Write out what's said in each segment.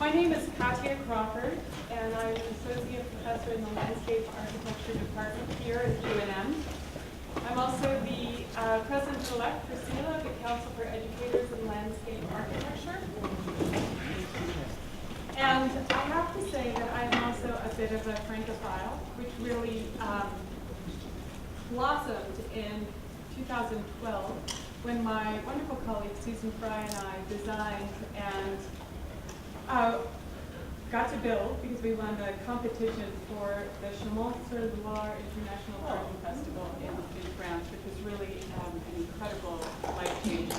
My name is Katia Crawford, and I'm an associate professor in the landscape architecture department here at UNM. I'm also the president-elect for SELA, the Council for Educators in Landscape Architecture. And I have to say that I am also a bit of a Francophile, which really blossomed in 2012 when my wonderful colleague Susan Fry and I designed and got to build, because we won the competition for the Chemin-sur-Loire International Garden Festival in France, which was really an incredible, life-changing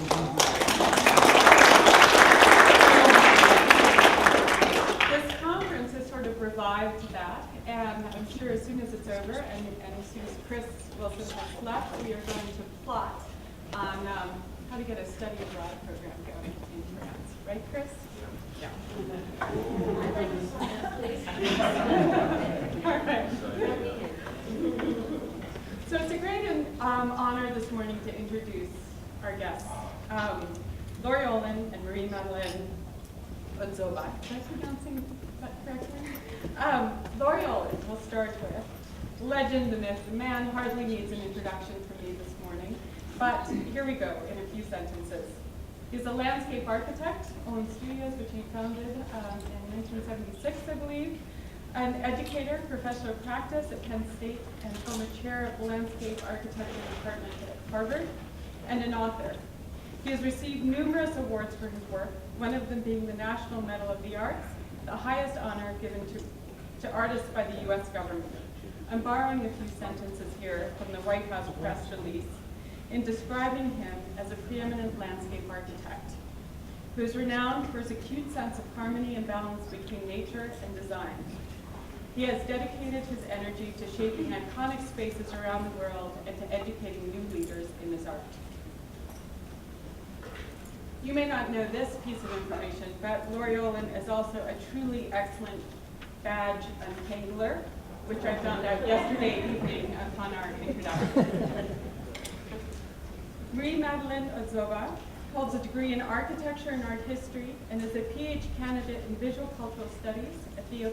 This conference has sort of revived that, and I'm sure as soon as it's over, and as soon as Chris Wilson has left, we are going to plot on how to get a study abroad program going in France. Right, Chris? Yeah. All right. So it's a great honor this morning to introduce our guests, Laurie Olin and Marie-Madeleine Ozdoba. Am I pronouncing that correctly? Laurie Olin, we'll start with. Legend, the myth, the man hardly needs an introduction from me this morning, but here we go in a few sentences. He's a landscape architect, OLIN Studios, which he founded in 1976, I believe, an educator, professor of practice at Penn State, and former chair of the landscape architecture department at Harvard, and an author. He has received numerous awards for his work, one of them being the National Medal of the Arts, the highest honor given to artists by the U.S. government. I'm borrowing a few sentences here from the White House press release in describing him as a preeminent landscape architect who is renowned for his acute sense of harmony and balance between nature and design. He has dedicated his energy to shaping iconic spaces around the world and to educating new leaders in this art. You may not know this piece of information, but Laurie Olin is also a truly excellent badge untangler, which I found out yesterday evening upon our introduction. Marie-Madeleine Ozdoba holds a degree in architecture and art history and is a PhD candidate in visual cultural studies at the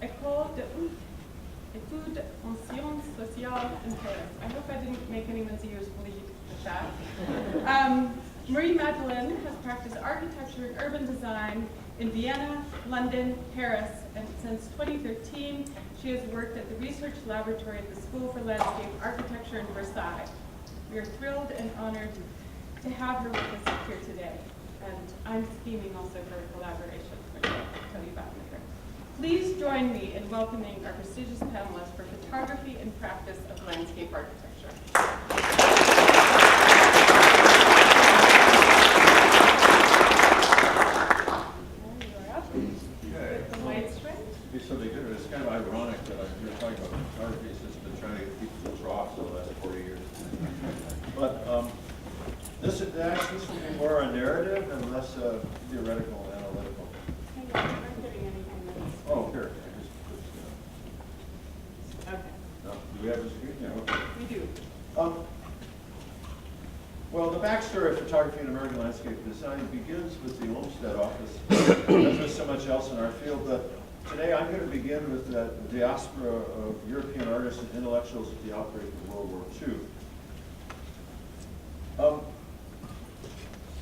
École d'Études en Sciences Sociales in Paris. I hope I didn't make anyone's ears bleed with that. Marie-Madeleine has practiced architecture and urban design in Vienna, London, Paris, and since 2013, she has worked at the research laboratory at the School for Landscape Architecture in Versailles. We are thrilled and honored to have her with us here today, and I'm scheming also for a collaboration, which I'll tell you about later. Please join me in welcoming our prestigious panelists for photography and practice of landscape architecture. So they did it. It's kind of ironic that you're talking about photography. It's just been trying to keep the trough for the last 40 years. But this will be more a narrative and less theoretical, analytical. Oh, here. Okay. No, do we have a screen? Yeah, okay. We do. Well, the backstory of photography and American landscape design begins with the Olmsted office, as with so much else in our field. But today I'm going to begin with the diaspora of European artists and intellectuals at the outbreak of World War II.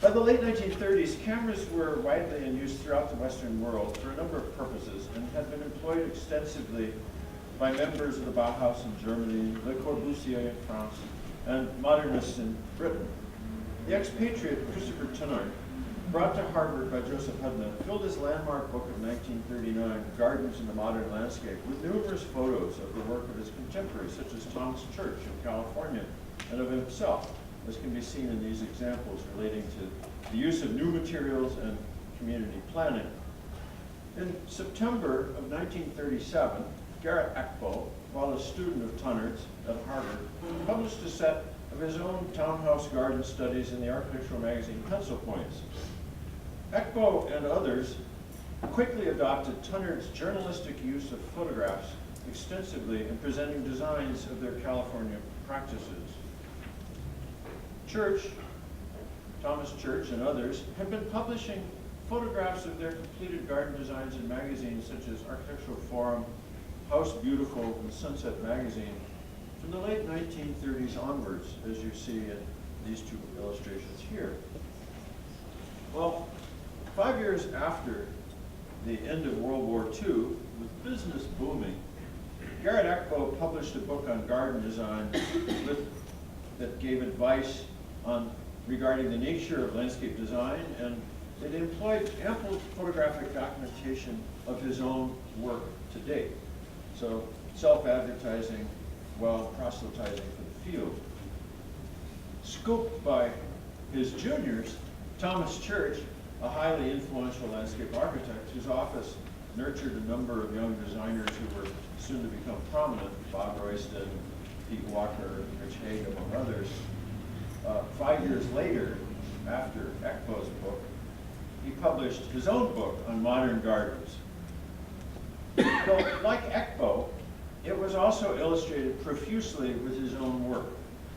By the late 1930s, cameras were widely in use throughout the Western world for a number of purposes and had been employed extensively by members of the Bauhaus in Germany, Le Corbusier in France, and modernists in Britain. The expatriate Christopher Tunnard, brought to Harvard by Joseph Hudna, filled his landmark book of 1939, Gardens in the Modern Landscape, with numerous photos of the work of his contemporaries, such as Thomas Church in California, and of himself, as can be seen in these examples relating to the use of new materials and community planning. In September of 1937, Garrett Akpo, while a student of Tunnard's at Harvard, published a set of his own townhouse garden studies in the architectural magazine Pencil Points. Akpo and others quickly adopted Tunnard's journalistic use of photographs extensively in presenting designs of their California practices. Church, Thomas Church and others, had been publishing photographs of their completed garden designs in magazines such as Architectural Forum, House Beautiful, and Sunset Magazine from the late 1930s onwards, as you see in these two illustrations here. Well, 5 years after the end of World War II, with business booming, Garrett Ekbo published a book on garden design that gave advice regarding the nature of landscape design, and it employed ample photographic documentation of his own work to date. So self-advertising while proselytizing for the field. Scooped by his juniors, Thomas Church, a highly influential landscape architect whose office nurtured a number of young designers who were soon to become prominent, Bob Royston, Pete Walker, Rich Haig, among others. 5 years later, after Ekbo's book, he published his own book on modern gardens. Though, like Ekbo, it was also illustrated profusely with his own work,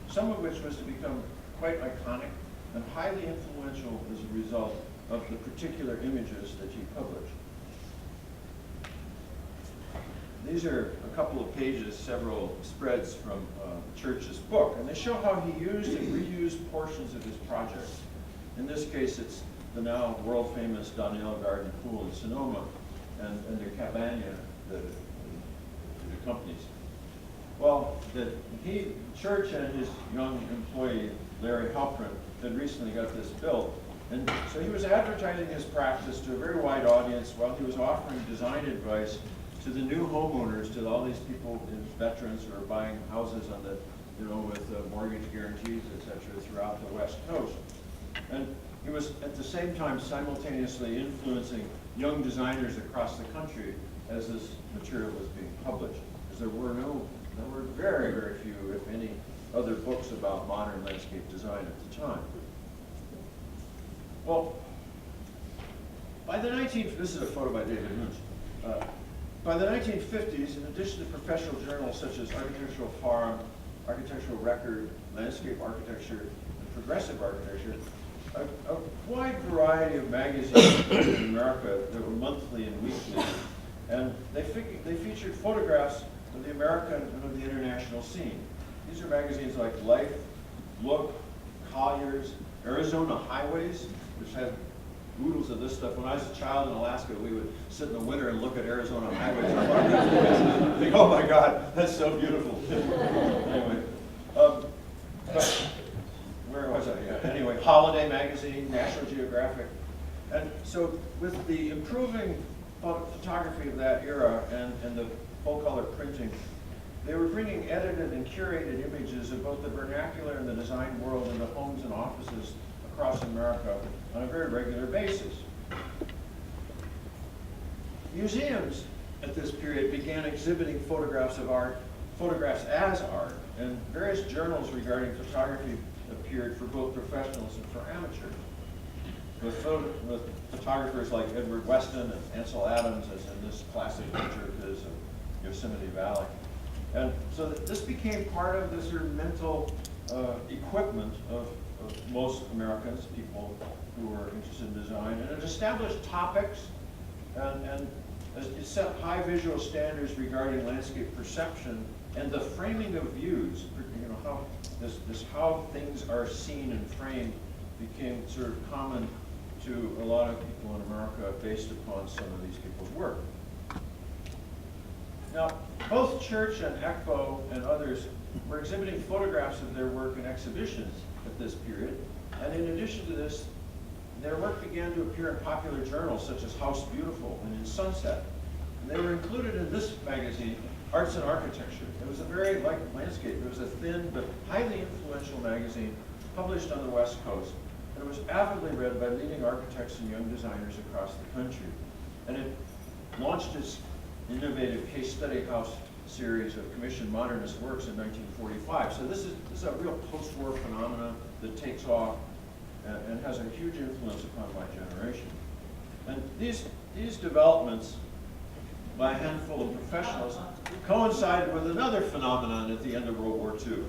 some of which was to become quite iconic and highly influential as a result of the particular images that he published. These are a couple of pages, several spreads from Church's book, and they show how he used and reused portions of his project. In this case, it's the now world-famous Donnell Garden Pool in Sonoma and their cabana that it accompanies. Well, Church and his young employee, Larry Halprin, had recently got this built, and so he was advertising his practice to a very wide audience while he was offering design advice to the new homeowners, to all these people, veterans who are buying houses on the, with mortgage guarantees, etc., throughout the West Coast. And he was at the same time simultaneously influencing young designers across the country as this material was being published, because there were very, very few, if any, other books about modern landscape design at the time. Well, this is a photo by David Munch. By the 1950s, in addition to professional journals such as Architectural Forum, Architectural Record, Landscape Architecture, and Progressive Architecture, a wide variety of magazines in America that were monthly and weekly, and they featured photographs of the American and of the international scene. These are magazines like Life, Look, Collier's, Arizona Highways, which had oodles of this stuff. When I was a child in Alaska, we would sit in the winter and look at Arizona highways and think, oh my God, that's so beautiful. Anyway, where was I? Yeah. Anyway, Holiday Magazine, National Geographic. And so with the improving photography of that era and the full-color printing, they were bringing edited and curated images of both the vernacular and the design world into homes and offices across America on a very regular basis. Museums at this period began exhibiting photographs of art, photographs as art, and various journals regarding photography appeared for both professionals and for amateurs. With photographers like Edward Weston and Ansel Adams, as in this classic picture of his of Yosemite Valley. And so this became part of the sort of mental equipment of most Americans, people who were interested in design, and it established topics and it set high visual standards regarding landscape perception and the framing of views. How things are seen and framed became sort of common to a lot of people in America based upon some of these people's work. Now, both Church and Ekbo and others were exhibiting photographs of their work in exhibitions at this period, and in addition to this, their work began to appear in popular journals such as House Beautiful and in Sunset. And they were included in this magazine, Arts and Architecture. It was a very, like landscape, it was a thin but highly influential magazine published on the West Coast, and it was avidly read by leading architects and young designers across the country. And it launched its innovative case study house series of commissioned modernist works in 1945. So this is a real post-war phenomenon that takes off and has a huge influence upon my generation. And these developments by a handful of professionals coincided with another phenomenon at the end of World War II.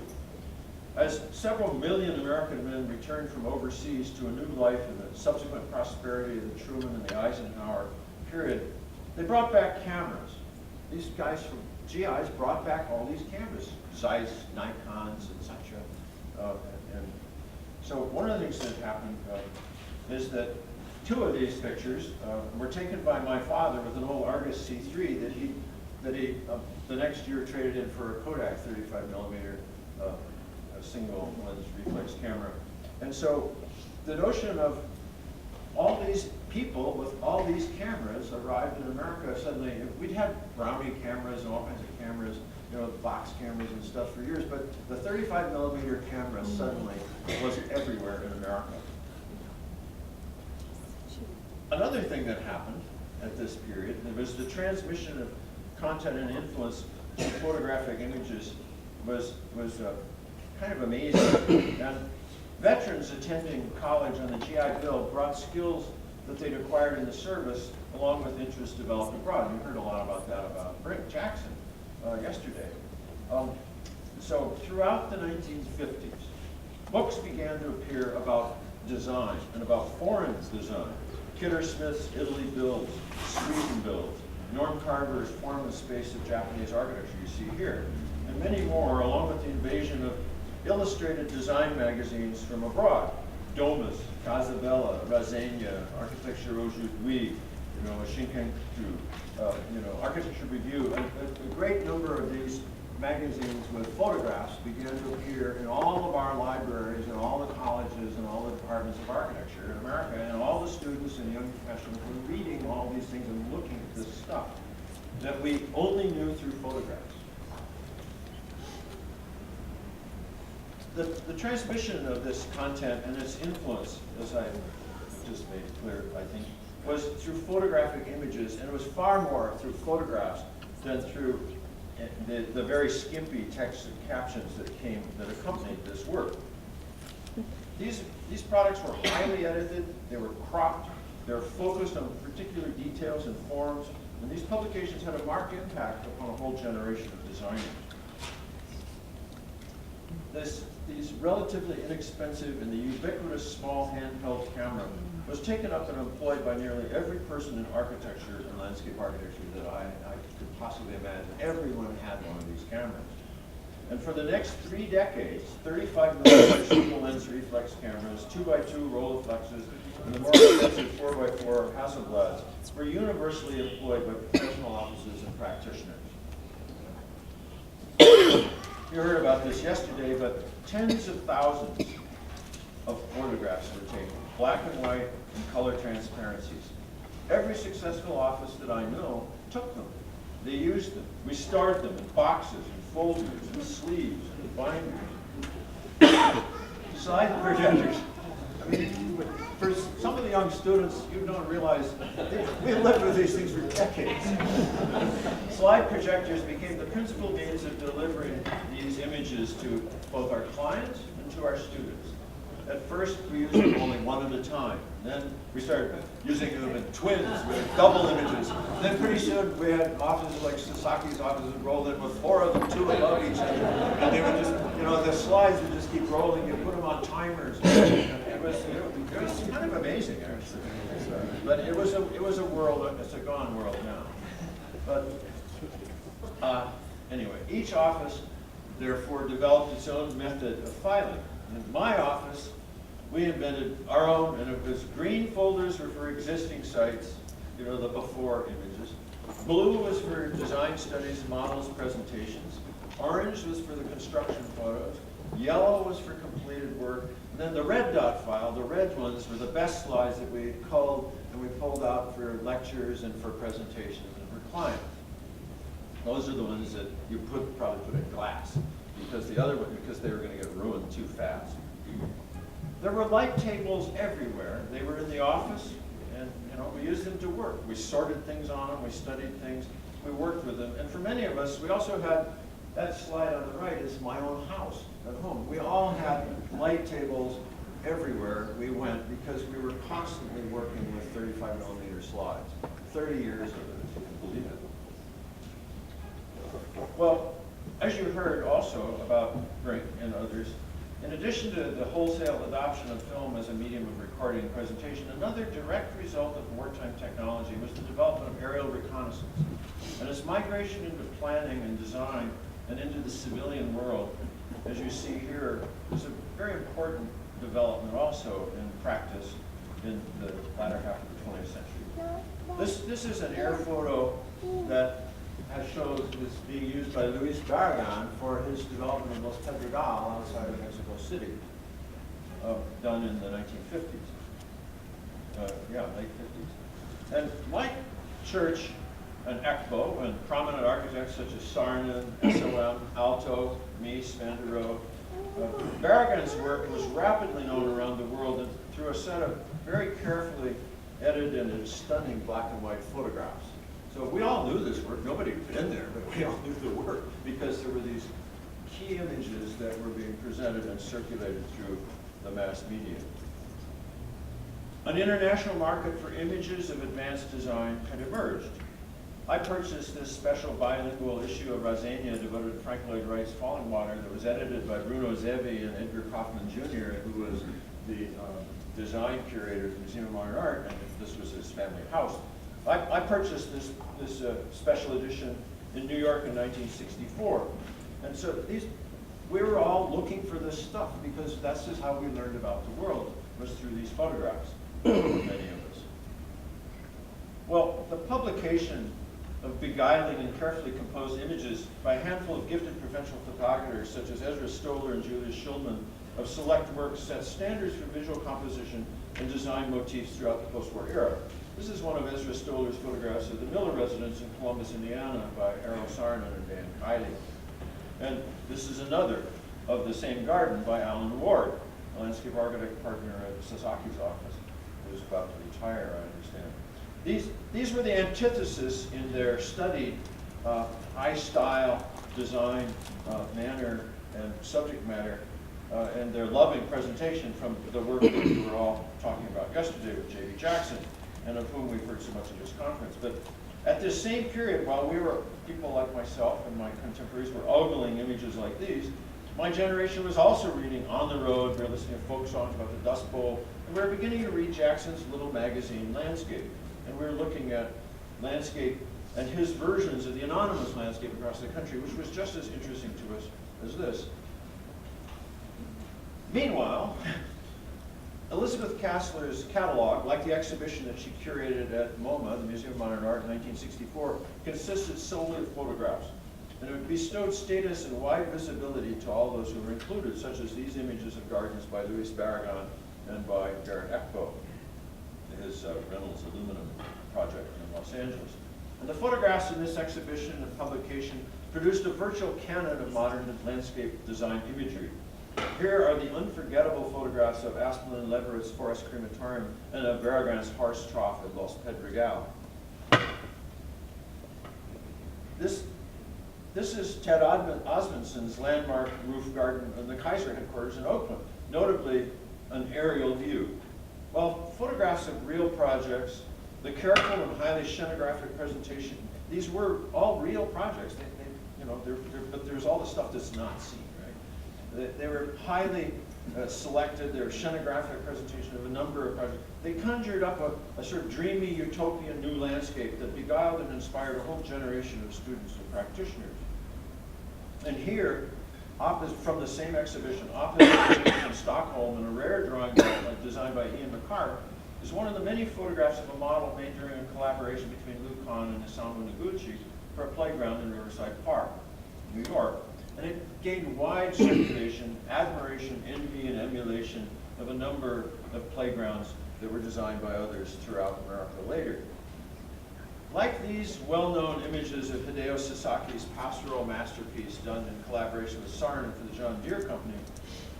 As several million American men returned from overseas to a new life in the subsequent prosperity of the Truman and the Eisenhower period, they brought back cameras. These guys from GIs brought back all these cameras, Zeiss, Nikons, etc. And so one of the things that happened is that two of these pictures were taken by my father with an old Argus C3 that he the next year traded in for a Kodak 35 millimeter single lens reflex camera. And so the notion of all these people with all these cameras arrived in America suddenly. We'd had Brownie cameras and all kinds of cameras, you know, box cameras and stuff for years, but the 35 millimeter camera suddenly was everywhere in America. Another thing that happened at this period was the transmission of content and influence to photographic images was kind of amazing. And veterans attending college on the GI Bill brought skills that they'd acquired in the service along with interests developed abroad. You heard a lot about that about Brick Jackson yesterday. So throughout the 1950s, books began to appear about design and about foreign design. Kidder Smith's Italy Builds, Sweden Builds, Norm Carver's Form and Space of Japanese Architecture you see here, and many more, along with the invasion of illustrated design magazines from abroad. Domus, Casabella, Razzegna, Architecture aujourd'hui, you know, Shinkanku, you know, Architecture Review. A great number of these magazines with photographs began to appear in all of our libraries and all the colleges and all the departments of architecture in America, and all the students and young professionals were reading all these things and looking at this stuff that we only knew through photographs. The transmission of this content and its influence, as I just made clear, I think, was through photographic images, and it was far more through photographs than through the very skimpy text and captions that accompanied this work. These products were highly edited, they were cropped, they were focused on particular details and forms, and these publications had a marked impact upon a whole generation of designers. These relatively inexpensive and the ubiquitous small handheld camera was taken up and employed by nearly every person in architecture and landscape architecture that I could possibly imagine. Everyone had one of these cameras. And for the next 3 decades, 35 millimeter single lens reflex cameras, 2x2 Rolleiflexes, and the more expensive 4x4 Hasselblads were universally employed by professional offices and practitioners. You heard about this yesterday, but tens of thousands of photographs were taken, black and white and color transparencies. Every successful office that I know took them. They used them. We stored them in boxes and folders and sleeves and binders. Slide projectors. I mean, for some of the young students, you don't realize we lived with these things for decades. Slide projectors became the principal means of delivering these images to both our clients and to our students. At first, we used them only one at a time. Then we started using them in twins with double images. Then pretty soon we had offices like Sasaki's office that rolled in with 4 of them, 2 above each other. And they would just, you know, the slides would just keep rolling. You put them on timers. It was kind of amazing, actually. But it was a world. It's a gone world now. But anyway, each office therefore developed its own method of filing. In my office, we invented our own, and it was green folders were for existing sites, you know, the before images. Blue was for design studies, models, presentations. Orange was for the construction photos. Yellow was for completed work. And then the red dot file, the red ones were the best slides that we culled and we pulled out for lectures and for presentations and for clients. Those are the ones that you probably put in glass because they were going to get ruined too fast. There were light tables everywhere. They were in the office, and you know we used them to work. We sorted things on them. We studied things. We worked with them. And for many of us, we also had that slide on the right is my own house at home. We all had light tables everywhere we went because we were constantly working with 35 millimeter slides. 30 years of it, if you can believe it. Well, as you heard also about Brink and others, In addition to the wholesale adoption of film as a medium of recording and presentation, another direct result of wartime technology was the development of aerial reconnaissance. And its migration into planning and design and into the civilian world, as you see here, is a very important development also in practice in the latter half of the 20th century. This is an air photo that shows this being used by Luis Barragan for his development of Los Pedregal outside of Mexico City, done in the 1950s. Late 50s. And like Church and Ekbo and prominent architects such as Sarnen, SOM, Alto, Mies, Van der Rohe, Barragan's work was rapidly known around the world and through a set of very carefully edited and stunning black and white photographs. So we all knew this work. Nobody had been there, but we all knew the work because there were these key images that were being presented and circulated through the mass media. An international market for images of advanced design had emerged. I purchased this special bilingual issue of Razenia devoted to Frank Lloyd Wright's Falling Water that was edited by Bruno Zevi and Edgar Kaufman Jr., who was the design curator at the Museum of Modern Art, and this was his family house. I purchased this special edition in New York in 1964. And so we were all looking for this stuff because that's just how we learned about the world, was through these photographs, many of us. Well, the publication of beguiling and carefully composed images by a handful of gifted professional photographers such as Ezra Stoller and Julius Schulman of select works set standards for visual composition and design motifs throughout the post-war era. This is one of Ezra Stoller's photographs of the Miller residence in Columbus, Indiana by Errol Sarnen and Dan Kiley. And this is another of the same garden by Alan Ward, a landscape architect partner at Sasaki's office, who's about to retire, I understand. These were the antithesis in their studied high-style design manner and subject matter and their loving presentation from the work that we were all talking about yesterday with J.B. Jackson, and of whom we've heard so much at this conference. But at this same period, while people like myself and my contemporaries were ogling images like these, my generation was also reading On the Road, we were listening to folk songs about the Dust Bowl, and we were beginning to read Jackson's little magazine, Landscape. And we were looking at landscape and his versions of the anonymous landscape across the country, which was just as interesting to us as this. Meanwhile, Elizabeth Kassler's catalog, like the exhibition that she curated at MoMA, the Museum of Modern Art, in 1964, consisted solely of photographs. And it bestowed status and wide visibility to all those who were included, such as these images of gardens by Luis Barragan and by Garrett Ekbo, his Reynolds aluminum project in Los Angeles. And the photographs in this exhibition and publication produced a virtual canon of modern landscape design imagery. Here are the unforgettable photographs of Asplin Leverett's Forest Crematorium and of Barragan's Horse Trough at Los Pedregal. This is Ted Osmundson's landmark roof garden in the Kaiser headquarters in Oakland, notably an aerial view. While photographs of real projects, the careful and highly scenographic presentation, these were all real projects. But there's all the stuff that's not seen. They were highly selected. They were scenographic presentation of a number of projects. They conjured up a sort of dreamy, utopian new landscape that beguiled and inspired a whole generation of students and practitioners. And here, from the same exhibition, opposite in Stockholm, in a rare drawing designed by Ian Makar, is one of the many photographs of a model made during a collaboration between Lou Kahn and Isamu Noguchi for a playground in Riverside Park, New York. And it gained wide circulation, admiration, envy, and emulation of a number of playgrounds that were designed by others throughout America later. Like these well-known images of Hideo Sasaki's pastoral masterpiece done in collaboration with Sarnen for the John Deere Company,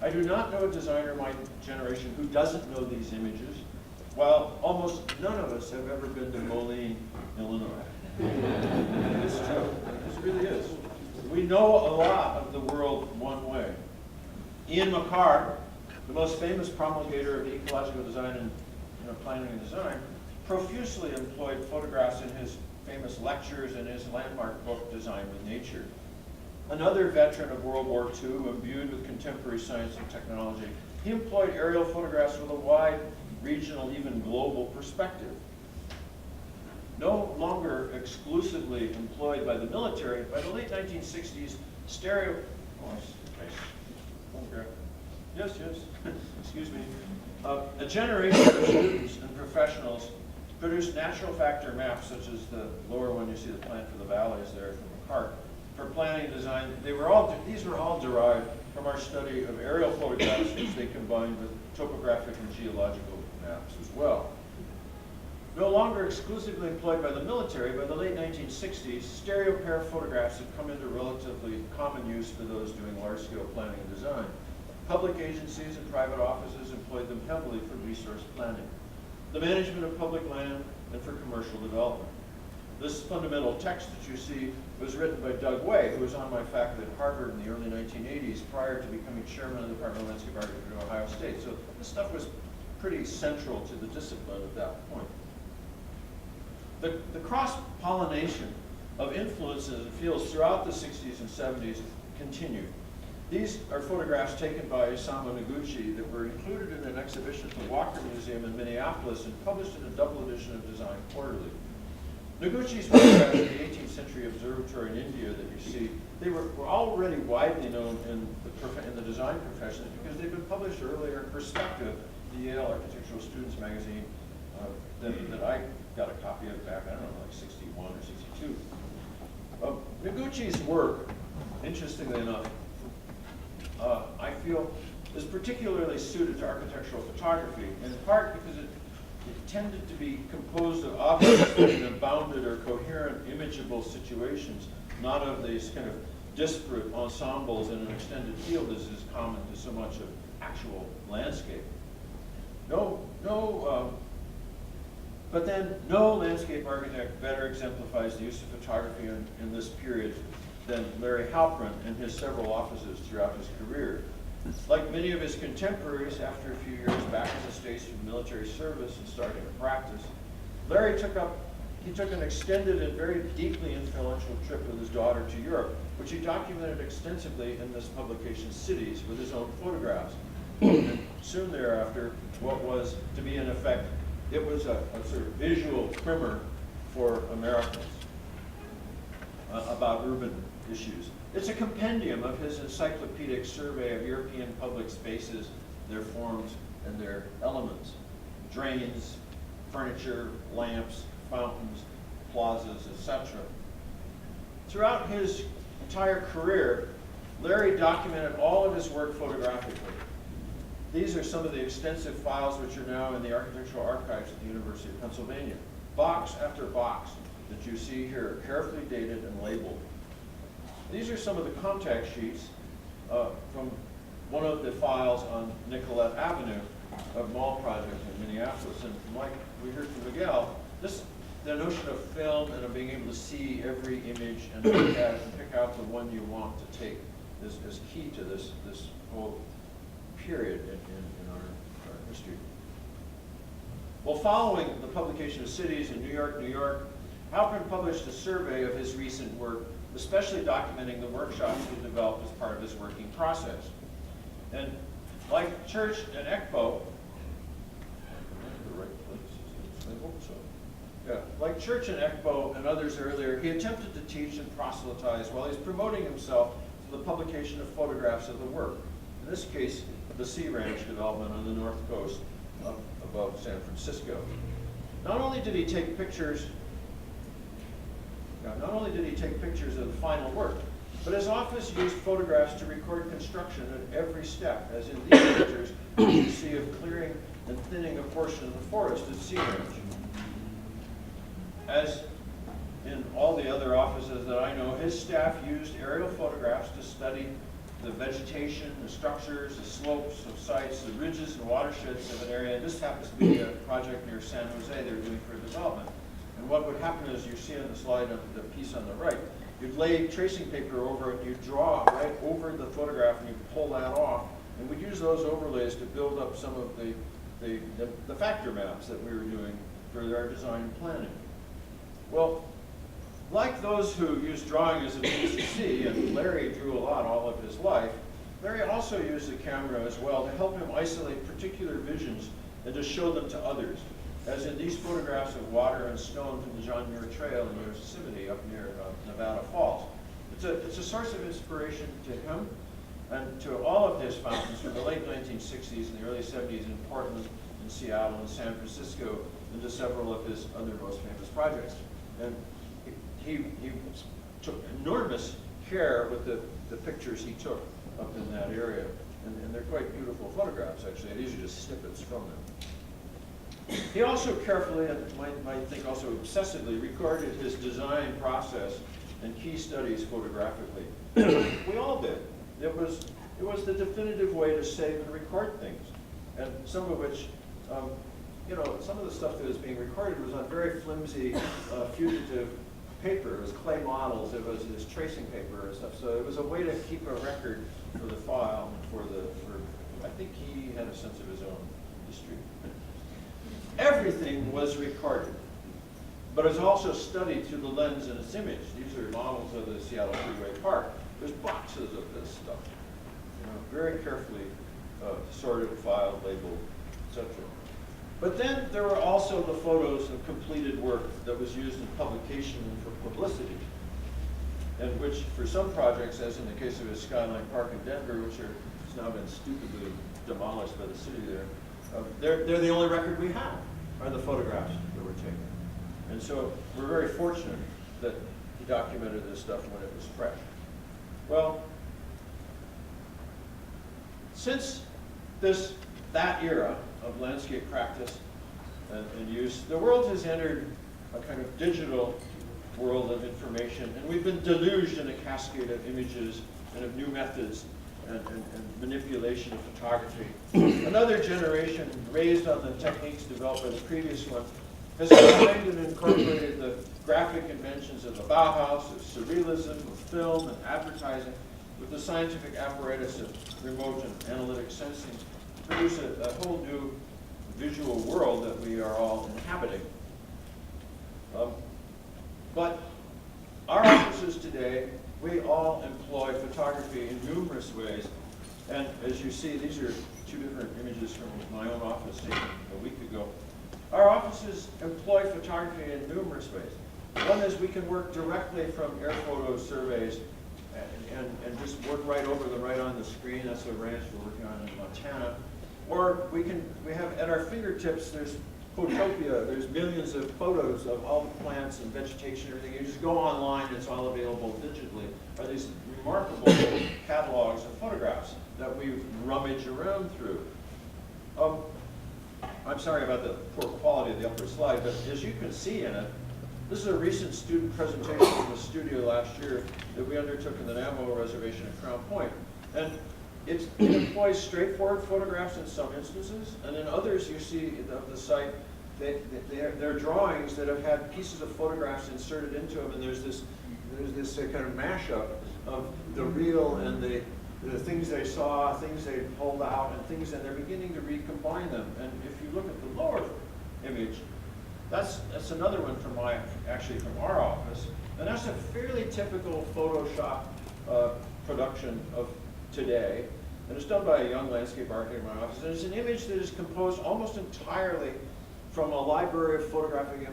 I do not know a designer of my generation who doesn't know these images, while almost none of us have ever been to Moline, Illinois. It's true. It really is. We know a lot of the world one way. Ian Makar, the most famous promulgator of ecological design and planning and design, profusely employed photographs in his famous lectures and his landmark book, Design with Nature. Another veteran of World War II, imbued with contemporary science and technology, he employed aerial photographs with a wide regional, even global perspective. No longer exclusively employed by the military, by the late 1960s, stereo... Oh, nice. Okay. Yes, yes. Excuse me. A generation of students and professionals produced natural factor maps, such as the lower one you see, the plan for the valleys there from Makar. For planning and design, these were all derived from our study of aerial photographs, which they combined with topographic and geological maps as well. No longer exclusively employed by the military, by the late 1960s, stereo pair photographs had come into relatively common use for those doing large-scale planning and design. Public agencies and private offices employed them heavily for resource planning, the management of public land, and for commercial development. This fundamental text that you see was written by Doug Way, who was on my faculty at Harvard in the early 1980s prior to becoming chairman of the Department of Landscape Architecture at Ohio State. So this stuff was pretty central to the discipline at that point. The cross-pollination of influences and fields throughout the 60s and 70s continued. These are photographs taken by Isamu Noguchi that were included in an exhibition at the Walker Museum in Minneapolis and published in a double edition of Design Quarterly. Noguchi's photographs of the 18th century observatory in India that you see, they were already widely known in the design profession because they'd been published earlier in Perspective, the Yale Architectural Students magazine that I got a copy of back, I don't know, like 61 or 62. Noguchi's work, interestingly enough, I feel is particularly suited to architectural photography, in part because it tended to be composed of objects in bounded or coherent imageable situations, not of these kind of disparate ensembles in an extended field as is common to so much of actual landscape. But then no landscape architect better exemplifies the use of photography in this period than Larry Halprin and his several offices throughout his career. Like many of his contemporaries, after a few years back in the States from military service and starting to practice, Larry took an extended and very deeply influential trip with his daughter to Europe, which he documented extensively in this publication, Cities, with his own photographs. And soon thereafter, what was to be in effect, it was a sort of visual primer for Americans about urban issues. It's a compendium of his encyclopedic survey of European public spaces, their forms, and their elements. Drains, furniture, lamps, fountains, plazas, etc. Throughout his entire career, Larry documented all of his work photographically. These are some of the extensive files which are now in the architectural archives at the University of Pennsylvania. Box after box that you see here, carefully dated and labeled. These are some of the contact sheets from one of the files on Nicollet Avenue of Mall Project in Minneapolis. And like we heard from Miguel, the notion of film and of being able to see every image and pick out the one you want to take is key to this whole period in our history. Well, following the publication of Cities in New York, Halprin published a survey of his recent work, especially documenting the workshops he developed as part of his working process. And like Church and Ekbo, like Church and Ekbo and others earlier, he attempted to teach and proselytize while he's promoting himself to the publication of photographs of the work. In this case, the Sea Ranch development on the north coast above San Francisco. Not only did he take pictures of the final work, but his office used photographs to record construction at every step, as in these pictures you see of clearing and thinning a portion of the forest at Sea Ranch. As in all the other offices that I know, his staff used aerial photographs to study the vegetation, the structures, the slopes of sites, the ridges and watersheds of an area. And this happens to be a project near San Jose they were doing for development. And what would happen is, you see on the slide, on the piece on the right, you'd lay tracing paper over it, you'd draw right over the photograph, and you'd pull that off. And we'd use those overlays to build up some of the factor maps that we were doing for our design and planning. Well, like those who use drawing as a means to see, and Larry drew a lot all of his life, Larry also used the camera as well to help him isolate particular visions and to show them to others, as in these photographs of water and stone from the John Muir Trail in Yosemite up near Nevada Falls. It's a source of inspiration to him and to all of his fountains from the late 1960s and the early 70s in Portland, in Seattle, and San Francisco, and to several of his other most famous projects. And he took enormous care with the pictures he took up in that area. And they're quite beautiful photographs, actually. These are just snippets from them. He also carefully, and might think also obsessively, recorded his design process and key studies photographically. We all did. It was the definitive way to save and record things. And some of which, you know, some of the stuff that was being recorded was on very flimsy, fugitive paper. It was clay models, it was this tracing paper and stuff. So it was a way to keep a record for the file and I think he had a sense of his own history. Everything was recorded, but it's also studied through the lens in its image. These are models of the Seattle Freeway Park. There's boxes of this stuff, you know, very carefully sorted, filed, labeled, etc. But then there were also the photos of completed work that was used in publication and for publicity, and which for some projects, as in the case of his Skyline Park in Denver, which has now been stupidly demolished by the city there, they're the only record we have, are the photographs that were taken. And so we're very fortunate that he documented this stuff when it was fresh. Well, since that era of landscape practice and use, the world has entered a kind of digital world of information, and we've been deluged in a cascade of images and of new methods and manipulation of photography. Another generation, raised on the techniques developed by the previous one, has combined and incorporated the graphic inventions of the Bauhaus, of surrealism, of film and advertising, with the scientific apparatus of remote and analytic sensing, to produce a whole new visual world that we are all inhabiting. But our offices today, we all employ photography in numerous ways. And as you see, these are two different images from my own office taken a week ago. Our offices employ photography in numerous ways. One is we can work directly from air photo surveys and just work right over them, right on the screen. That's a ranch we're working on in Montana. Or we have at our fingertips, there's Photopia, there's millions of photos of all the plants and vegetation, everything. You just go online, it's all available digitally. Are these remarkable catalogs of photographs that we rummage around through. I'm sorry about the poor quality of the upper slide, but as you can see in it, this is a recent student presentation from the studio last year that we undertook in the Navajo Reservation at Crown Point. And it employs straightforward photographs in some instances, and in others you see of the site, they're drawings that have had pieces of photographs inserted into them, and there's this kind of mashup of the real and the things they saw, things they pulled out, and they're beginning to recombine them. And if you look at the lower image, that's another one from actually from our office, and that's a fairly typical Photoshop production of today, and it's done by a young landscape architect in my office. And it's an image that is composed almost entirely from a library of photographic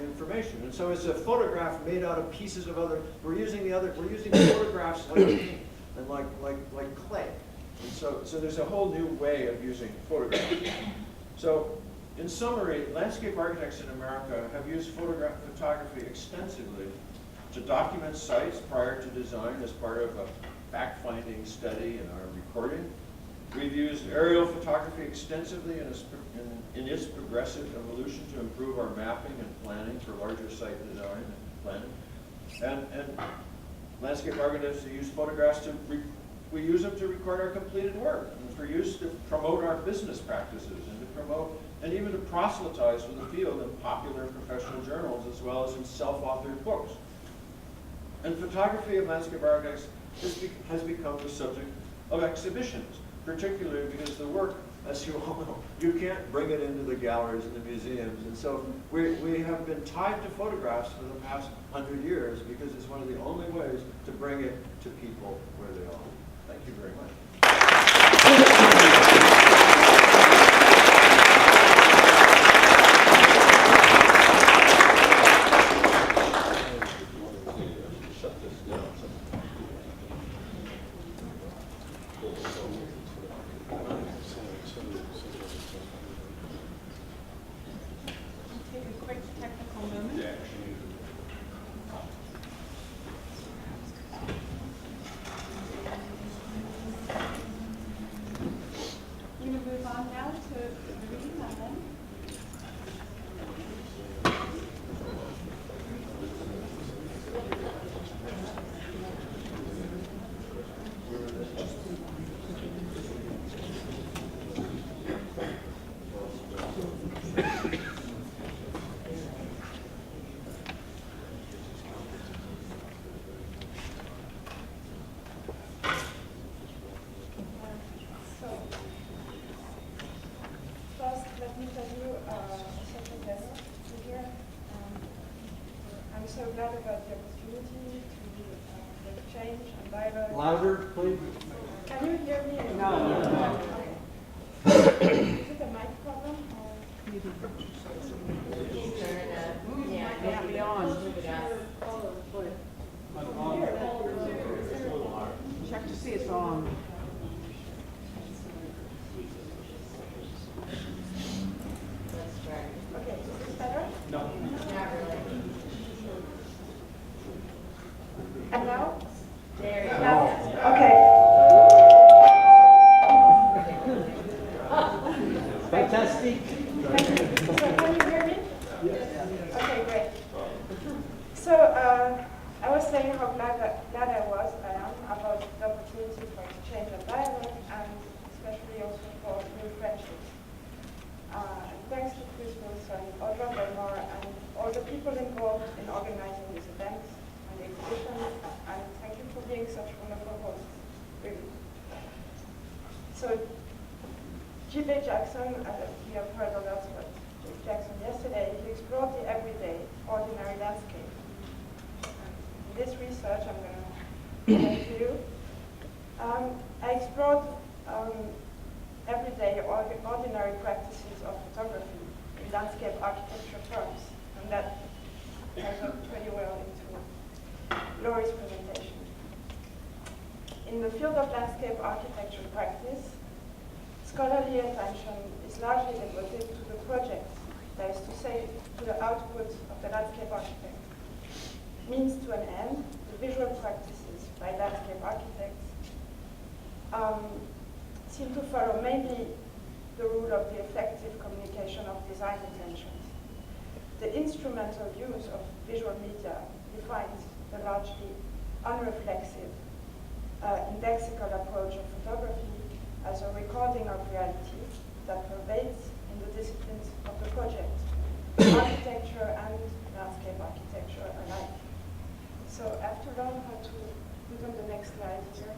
information. And so it's a photograph made out of pieces of other. We're using photographs like paint and like clay. And so there's a whole new way of using photographs. So in summary, landscape architects in America have used photography extensively to document sites prior to design as part of a fact-finding study and our recording. We've used aerial photography extensively in its progressive evolution to improve our mapping and planning for larger site design and planning. And landscape architects use photographs we use them to record our completed work and for use to promote our business practices and to promote and even to proselytize for the field in popular and professional journals as well as in self-authored books. And photography of landscape architects has become the subject of exhibitions, particularly because the work as you all know, you can't bring it into the galleries and the museums. And so we have been tied to photographs for the past 100 years because it's one of the only ways to bring it to people where they are. Thank you very much. Take a quick technical moment. We're going to move on now to Marie-Madeleine. So, first, let me tell you something better here. I'm so glad about the opportunity to exchange and dialogue. Louder, please. Can you hear me? No. Okay. Is it a mic problem? Or? Yeah, be on. Check to see it's on. Okay, is this better? No. And now? There you Now? Okay. Fantastic. Thank you. So can you hear me? Yes. Okay, great. So I was saying how glad I am about the opportunity for exchange and dialogue, and especially also for new friendships. Thanks to Chris Wilson, Ozdoba, and all the people involved in organizing these events and the exhibition, and thank you for being such wonderful hosts, really. So, G.B. Jackson, as we have heard a lot about J.B. Jackson yesterday, he explored the everyday, ordinary landscape. In this research I'm going to present to you, I explored everyday, ordinary practices of photography in landscape architecture terms, and that ties up pretty well into Laurie's presentation. In the field of landscape architecture practice, scholarly attention is largely devoted to the project, that is to say, to the output of the landscape architect. Means to an end, the visual practices by landscape architects seem to follow mainly the rule of the effective communication of design intentions. The instrumental use of visual media defines the largely unreflexive, indexical approach of photography as a recording of reality that pervades in the disciplines of the project, architecture and landscape architecture alike. So I have to learn how to put on the next slide here.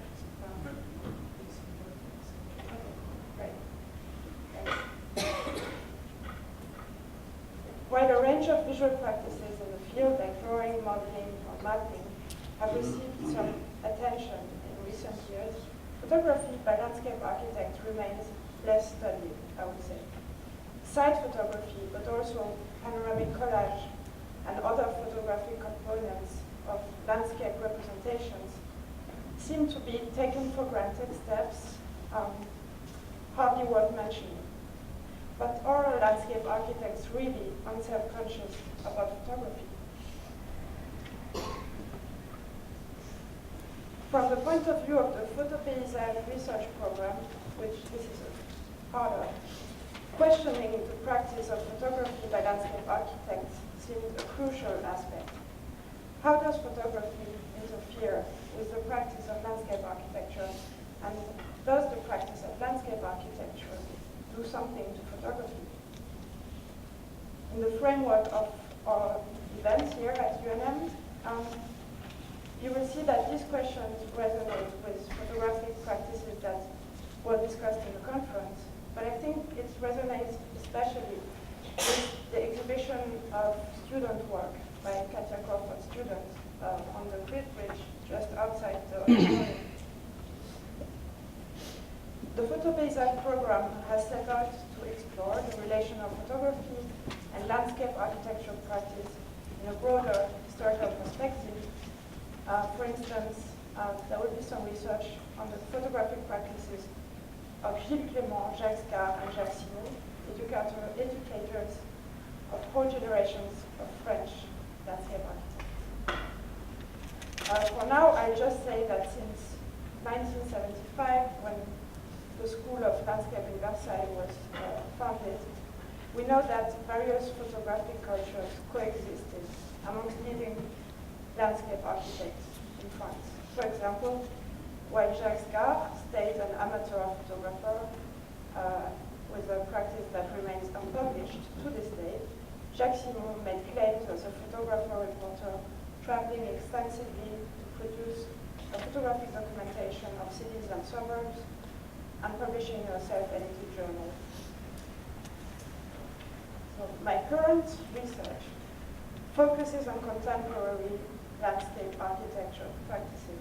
Okay, great. Thanks. While a range of visual practices in the field, like drawing, modeling, or mapping, have received some attention in recent years, photography by landscape architects remains less studied, I would say. Site photography, but also panoramic collage and other photographic components of landscape representations seem to be taken for granted steps, hardly worth mentioning. But are landscape architects really unself-conscious about photography? From the point of view of the Photopaysage research program, which this is a part of, questioning the practice of photography by landscape architects seems a crucial aspect. How does photography interfere with the practice of landscape architecture, and does the practice of landscape architecture do something to photography? In the framework of our events here at UNM, you will see that these questions resonate with photographic practices that were discussed in the conference, but I think it resonates especially with the exhibition of student work by Katia Crawford students on the Great Bridge just outside the auditorium. The Photopaysage program has set out to explore the relation of photography and landscape architecture practice in a broader historical perspective. For instance, there will be some research on the photographic practices of Gilles Clément, Jacques Gar, and Jacques Simon, educators of whole generations of French landscape architects. For now, I'll just say that since 1975, when the School of Landscape in Versailles was founded, we know that various photographic cultures coexisted amongst leading landscape architects in France. For example, while Jacques Gar stayed an amateur photographer with a practice that remains unpublished to this day, Jacques Simon made claims as a photographer-reporter, traveling extensively to produce a photographic documentation of cities and suburbs, and publishing a self-edited journal. So my current research focuses on contemporary landscape architecture practices.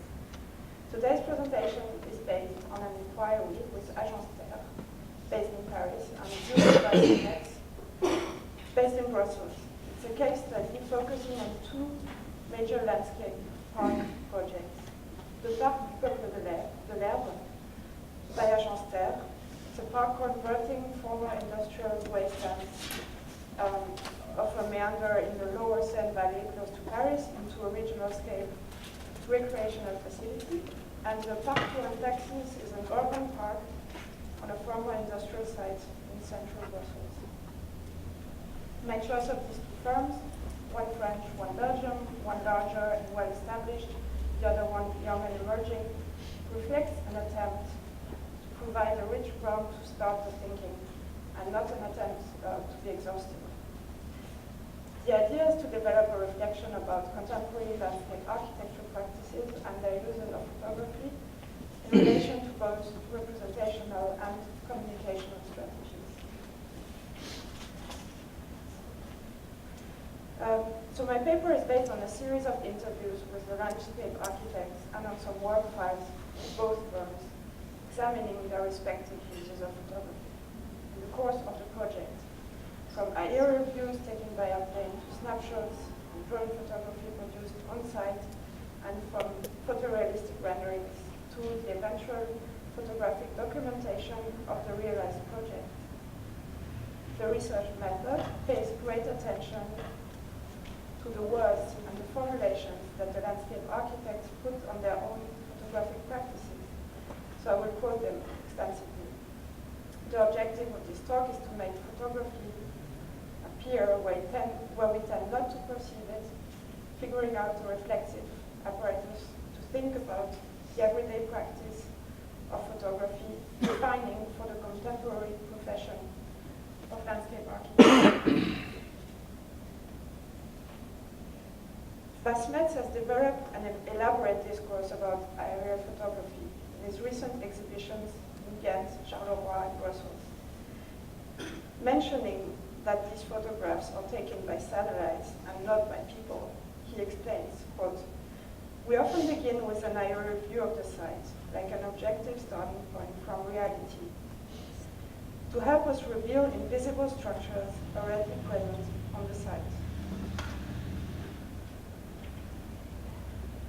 Today's presentation is based on an inquiry with Agence, based in Paris, and Deere by Smets, based in Brussels. It's a case study focusing on two major landscape park projects. The Parc du Peuple de l'Herbe, by Agence. It's a park converting former industrial wastelands of a meander in the lower Seine Valley close to Paris into a regional scale recreational facility. And the Parc du Texas is an urban park on a former industrial site in central Brussels. My choice of these two firms, one French, one Belgium, one larger and well established, the other one young and emerging, reflects an attempt provide a rich ground to start the thinking and not an attempt to be exhaustive. The idea is to develop a reflection about contemporary landscape architecture practices and their use of photography in relation to both representational and communicational strategies. So my paper is based on a series of interviews with the landscape architects and on some work files of both firms, examining their respective uses of photography. In the course of the project, from aerial views taken by airplane to snapshots and drone photography produced on-site, and from photorealistic renderings to the eventual photographic documentation of the realized project. The research method pays great attention to the words and the formulations that the landscape architects put on their own photographic practices. So I will quote them extensively. The objective of this talk is to make photography appear where we tend not to perceive it, figuring out the reflexive apparatus to think about the everyday practice of photography, defining for the contemporary profession of landscape architecture. Smets has developed an elaborate discourse about aerial photography in his recent exhibitions in Ghent, Charleroi, and Brussels. Mentioning that these photographs are taken by satellites and not by people, he explains, quote, "We often begin with an aerial view of the site, like an objective starting point from reality, to help us reveal invisible structures already present on the site.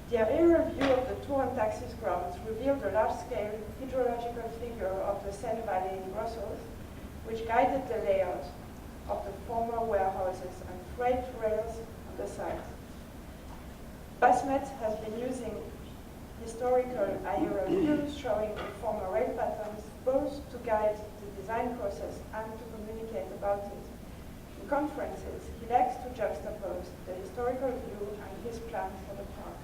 The aerial view of the Tour and Taxis grounds revealed the large-scale hydrological figure of the Seine Valley in Brussels, which guided the layout of the former warehouses and freight rails on the site. Smets has been using historical aerial views showing the former rail patterns, both to guide the design process and to communicate about it. In conferences, he likes to juxtapose the historical view and his plans for the park.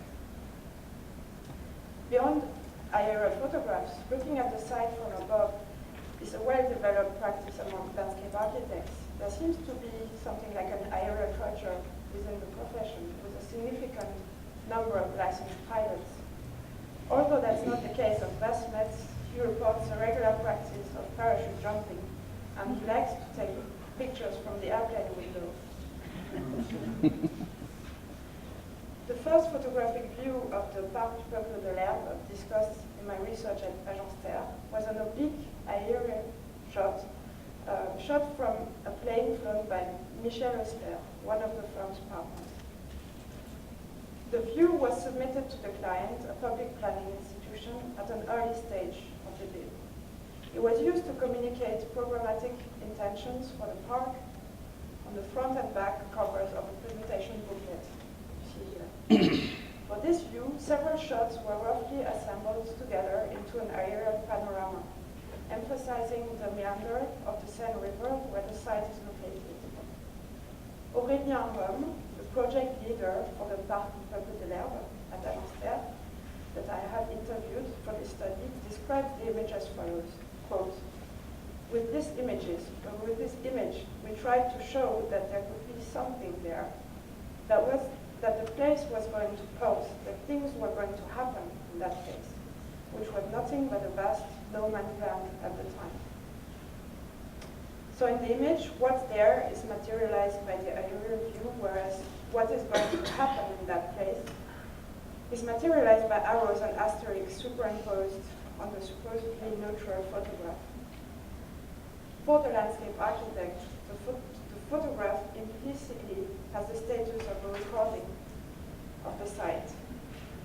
Beyond aerial photographs, looking at the site from above is a well-developed practice among landscape architects. There seems to be something like an aerial culture within the profession, with a significant number of licensed pilots. Although that's not the case of Smets, he reports a regular practice of parachute jumping and he likes to take pictures from the airplane window. The first photographic view of the Parc du Peuple de l'Herbe discussed in my research at Agence was an oblique aerial shot, shot from a plane flown by Michel Osler, one of the firm's partners. The view was submitted to the client, a public planning institution, at an early stage of the bid. It was used to communicate programmatic intentions for the park on the front and back covers of a presentation booklet. See here. For this view, several shots were roughly assembled together into an aerial panorama, emphasizing the meander of the Seine River where the site is located. Aurélien Rome, the project leader for the Parc du Peuple de l'Herbe at Agence that I have interviewed for this study, described the image as follows, quote, with this image, we tried to show that there could be something there, that the place was going to pulse, that things were going to happen in that place, which was nothing but a vast no man's land at the time. So in the image, what's there is materialized by the aerial view, whereas what is going to happen in that place is materialized by arrows and asterisks superimposed on the supposedly neutral photograph. For the landscape architect, the photograph implicitly has the status of a recording of the site,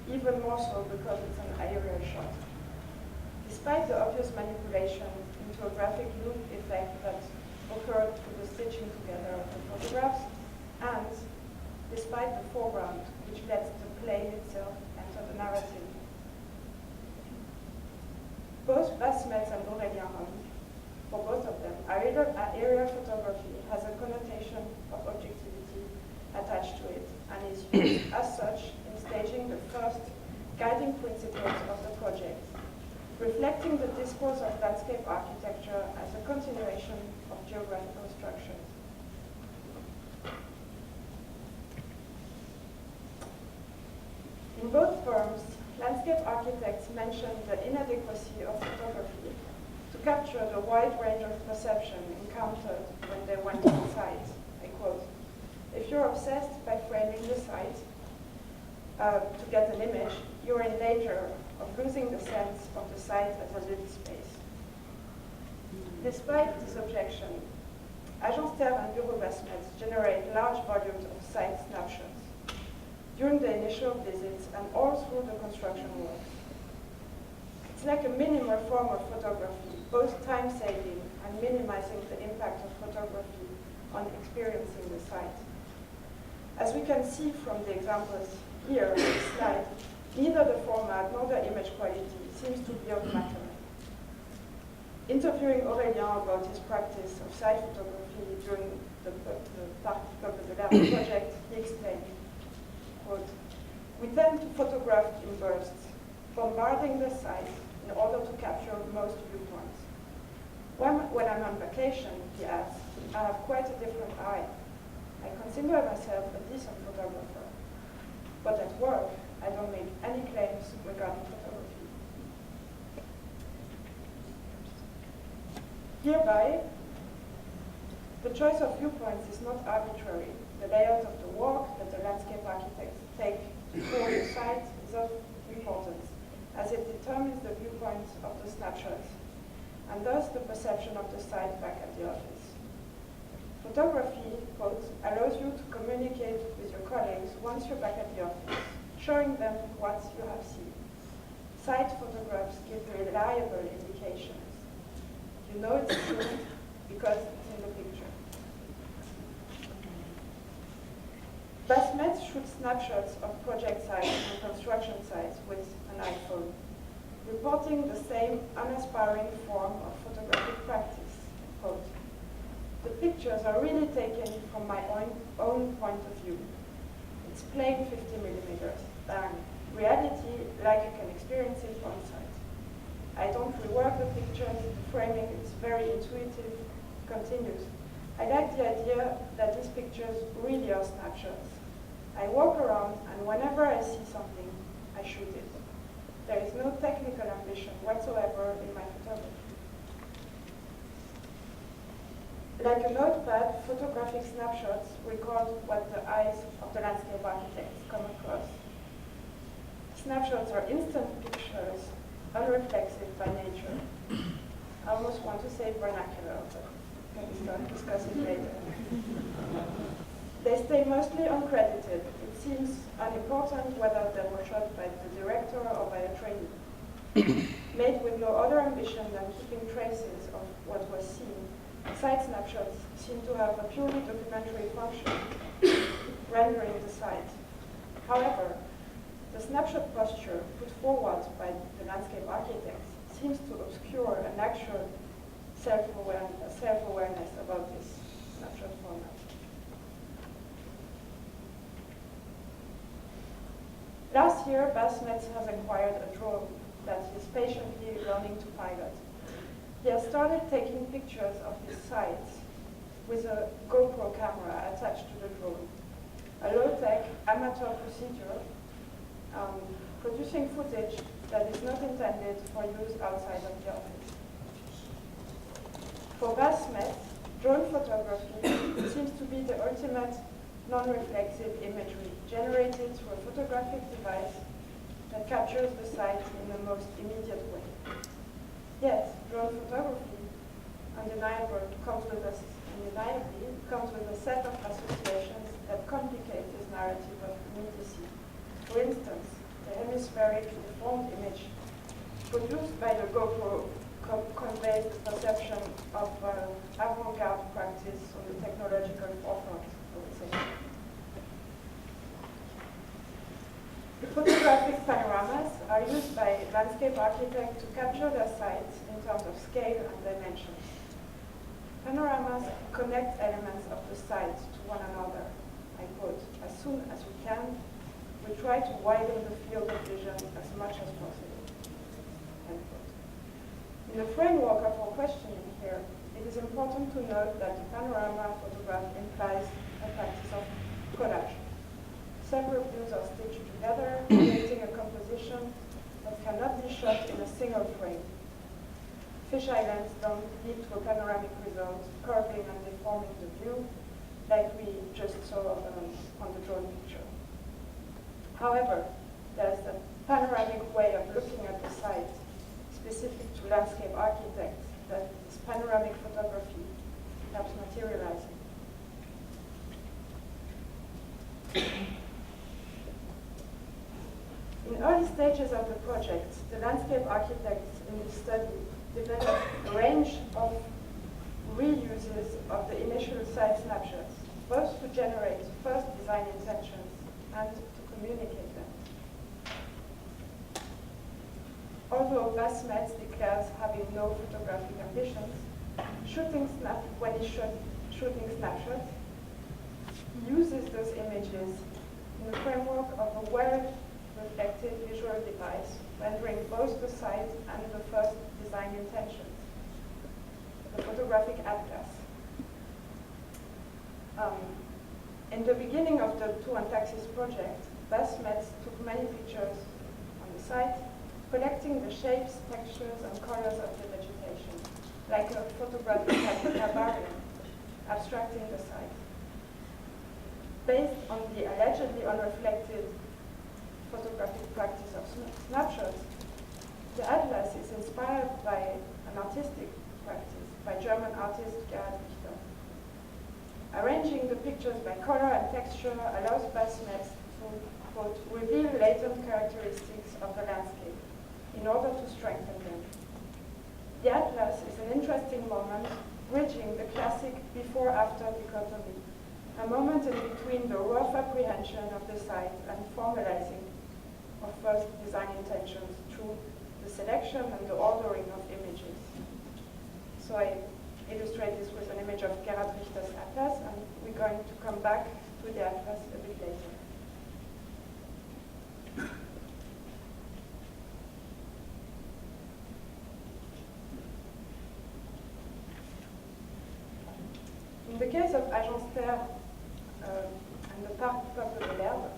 even more so because it's an aerial shot. Despite the obvious manipulation into a graphic loop effect that occurred through the stitching together of the photographs, and despite the foreground, which lets the plane itself enter the narrative. Both Smets and Aurélien Rome, for both of them, aerial photography has a connotation of objectivity attached to it, and is used as such in staging the first guiding principles of the project, reflecting the discourse of landscape architecture as a continuation of geographical structures. In both firms, landscape architects mention the inadequacy of photography to capture the wide range of perception encountered when they went to the site. I quote, if you're obsessed by framing the site to get an image, you're in danger of losing the sense of the site as a lived space. Despite this objection, Agence and Bureau Smets generate large volumes of site snapshots during the initial visits and all through the construction works. It's like a minimal form of photography, both time-saving and minimizing the impact of photography on experiencing the site. As we can see from the examples here on this slide, neither the format nor the image quality seems to be of matter. Interviewing Aurélien about his practice of site photography during the Parc du Peuple de l'Herbe project, he explained, quote, we tend to photograph in bursts, bombarding the site in order to capture most viewpoints. When I'm on vacation, he adds, I have quite a different eye. I consider myself a decent photographer, but at work, I don't make any claims regarding photography. Hereby, the choice of viewpoints is not arbitrary. The layout of the walk that the landscape architects take for the site is of importance, as it determines the viewpoints of the snapshots, and thus the perception of the site back at the office. Photography, quote, allows you to communicate with your colleagues once you're back at the office, showing them what you have seen. Site photographs give reliable indications. You know it's true because it's in the picture. Smets shoots snapshots of project sites and construction sites with an iPhone, reporting the same unaspiring form of photographic practice. Quote, the pictures are really taken from my own point of view. It's plain 50 millimeters, and reality like you can experience it on site. I don't rework the pictures, the framing is very intuitive, continuous. I like the idea that these pictures really are snapshots. I walk around, and whenever I see something, I shoot it. There is no technical ambition whatsoever in my photography. Like a notepad, photographic snapshots record what the eyes of the landscape architects come across. Snapshots are instant pictures, unreflexive by nature. I almost want to say vernacular, but we can discuss it later. They stay mostly uncredited. It seems unimportant whether they were shot by the director or by a trainee. Made with no other ambition than keeping traces of what was seen, site snapshots seem to have a purely documentary function, rendering the site. However, the snapshot posture put forward by the landscape architects seems to obscure an actual self-awareness about this snapshot format. Last year, Smets has acquired a drone that he is patiently learning to pilot. He has started taking pictures of his sites with a GoPro camera attached to the drone, a low-tech amateur procedure producing footage that is not intended for use outside of the office. For Smets, drone photography seems to be the ultimate non-reflexive imagery generated through a photographic device that captures the site in the most immediate way. Yet, drone photography undeniably comes with a set of associations that complicate this narrative of immediacy. For instance, the hemispheric deformed image produced by the GoPro conveys the perception of avant-garde practice on the technological forefront, I would say. The photographic panoramas are used by landscape architects to capture their sites in terms of scale and dimensions. Panoramas connect elements of the site to one another. I quote, "As soon as we can, we try to widen the field of vision as much as possible." End quote. In the framework of our questioning here, it is important to note that the panorama photograph implies a practice of collage. Several views are stitched together, creating a composition that cannot be shot in a single frame. Fisheye lens don't lead to a panoramic result, curving and deforming the view, like we just saw on the drone picture. However, there's a panoramic way of looking at the site, specific to landscape architects, that this panoramic photography helps materializing. In early stages of the project, the landscape architects in this study developed a range of reuses of the initial site snapshots, both to generate first design intentions and to communicate them. Although Smets declares having no photographic ambitions, when he shooting snapshots, he uses those images in the framework of a well-reflected visual device, rendering both the site and the first design intentions, the photographic atlas. In the beginning of the 2-on-Taxis project, Smets took many pictures on the site, collecting the shapes, textures, and colors of the vegetation, like a photographic herbarium, abstracting the site. Based on the allegedly unreflected photographic practice of snapshots, the atlas is inspired by an artistic practice by German artist Garcia. Arranging the pictures by color and texture allows Smets to, quote, reveal latent characteristics of the landscape in order to strengthen them. The atlas is an interesting moment, bridging the classic before-after dichotomy, a moment in between the rough apprehension of the site and formalizing of first design intentions through the selection and the ordering of images. So I illustrate this with an image of Gerhard Richter's atlas, and we're going to come back to the atlas a bit later. In the case of Agence and the Parc Peuple de l'Herbe,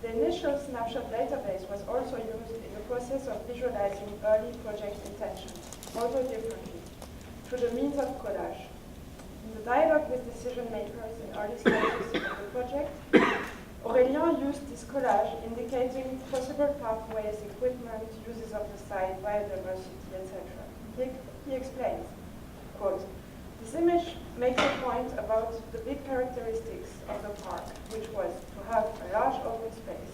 the initial snapshot database was also used in the process of visualizing early project intentions, although differently, through the means of collage. In the dialogue with decision makers in early stages of the project, Aurélien used this collage indicating possible pathways, equipment, uses of the site, biodiversity, etc. He explains, quote, "This image makes a point about the big characteristics of the park, which was to have a large open space.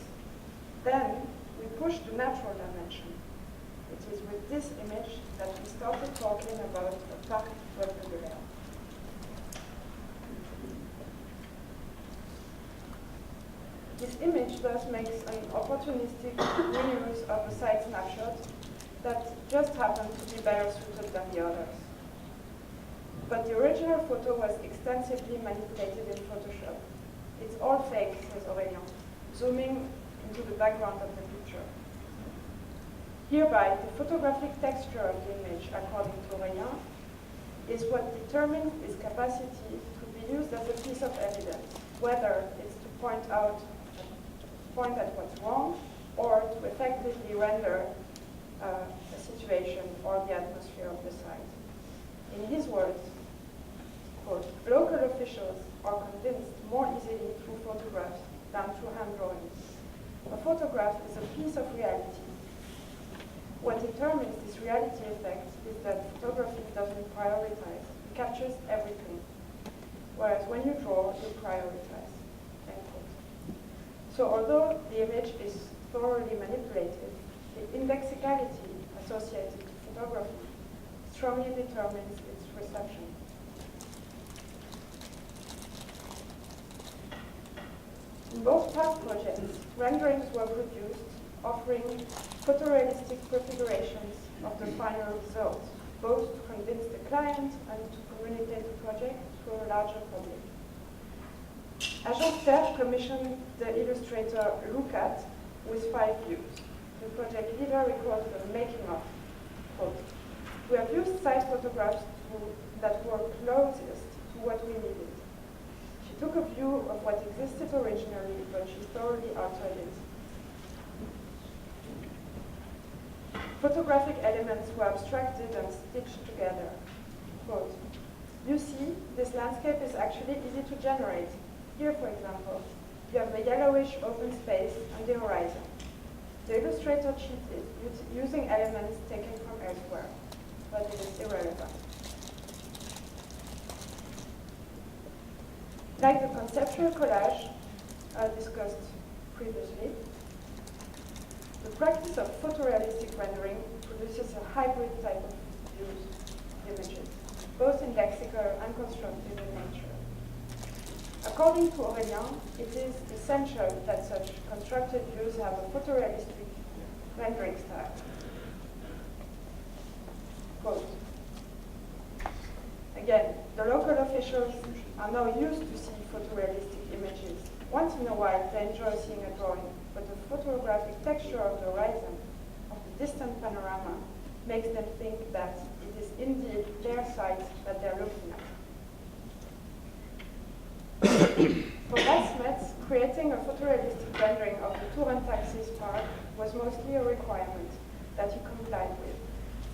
Then we pushed the natural dimension. It is with this image that we started talking about a parc rectangulaire." This image thus makes an opportunistic reuse of a site snapshot that just happened to be better suited than the others. But the original photo was extensively manipulated in Photoshop. "It's all fake," says Aurélien, zooming into the background of the picture. Hereby, the photographic texture of the image, according to Aurélien, is what determines its capacity to be used as a piece of evidence, whether it's to point at what's wrong or to effectively render a situation or the atmosphere of the site. In his words, quote, "Local officials are convinced more easily through photographs than through hand drawings. A photograph is a piece of reality. What determines this reality effect is that photography doesn't prioritize. It captures everything. Whereas when you draw, you prioritize." End quote. So although the image is thoroughly manipulated, the indexicality associated to photography strongly determines its reception. In both past projects, renderings were produced offering photorealistic prefigurations of the final result, both to convince the client and to communicate the project to a larger public. Agence commissioned the illustrator Lucat with 5 views. The project leader recorded the making of, quote, "We have used site photographs that were closest to what we needed. She took a view of what existed originally, but she thoroughly altered it. Photographic elements were abstracted and stitched together. Quote, "You see, this landscape is actually easy to generate. Here, for example, you have a yellowish open space and the horizon. The illustrator cheated using elements taken from elsewhere, but it is irrelevant." Like the conceptual collage discussed previously, the practice of photorealistic rendering produces a hybrid type of images, both in lexical and constructive in nature. According to Aurélien, it is essential that such constructed views have a photorealistic rendering style. Quote, again, "The local officials are now used to see photorealistic images. Once in a while, they enjoy seeing a drawing, but the photographic texture of the horizon, of the distant panorama, makes them think that it is indeed their site that they're looking at." For Smets, creating a photorealistic rendering of the Tour and Taxis Park was mostly a requirement that he complied with,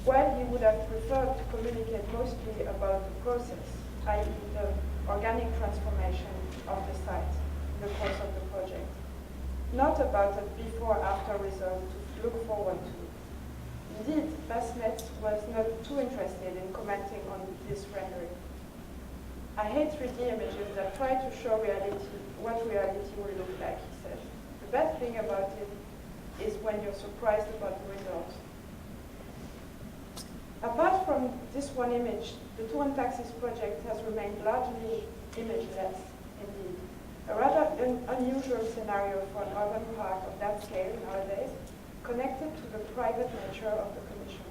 while he would have preferred to communicate mostly about the process, i.e. the organic transformation of the site in the course of the project, not about a before-after result to look forward to. Indeed, Smets was not too interested in commenting on this rendering. "I hate 3D images that try to show what reality will look like," he said. "The best thing about it is when you're surprised about the result." Apart from this one image, the Tour and Taxis project has remained largely imageless indeed. A rather unusual scenario for an urban park of that scale nowadays, connected to the private nature of the commission.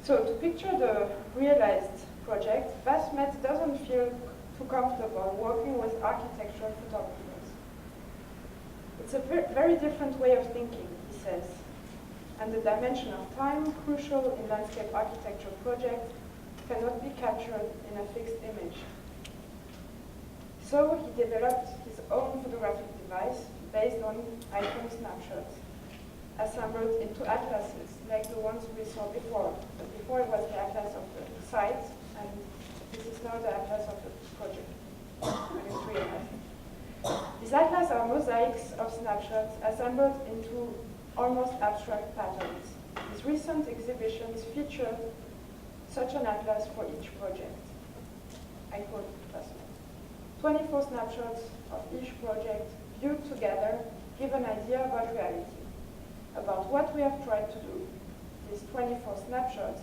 So to picture the realized project, Smets doesn't feel too comfortable working with architectural photographers. It's a very different way of thinking, he says, and the dimension of time, crucial in landscape architecture projects, cannot be captured in a fixed image. So he developed his own photographic device based on iPhone snapshots. assembled into atlases, like the ones we saw before. But before it was the atlas of the site, and this is now the atlas of the project. And it's realized. These atlas are mosaics of snapshots assembled into almost abstract patterns. These recent exhibitions featured such an atlas for each project. I quote Basmet. 24 snapshots of each project viewed together give an idea about reality, about what we have tried to do. These 24 snapshots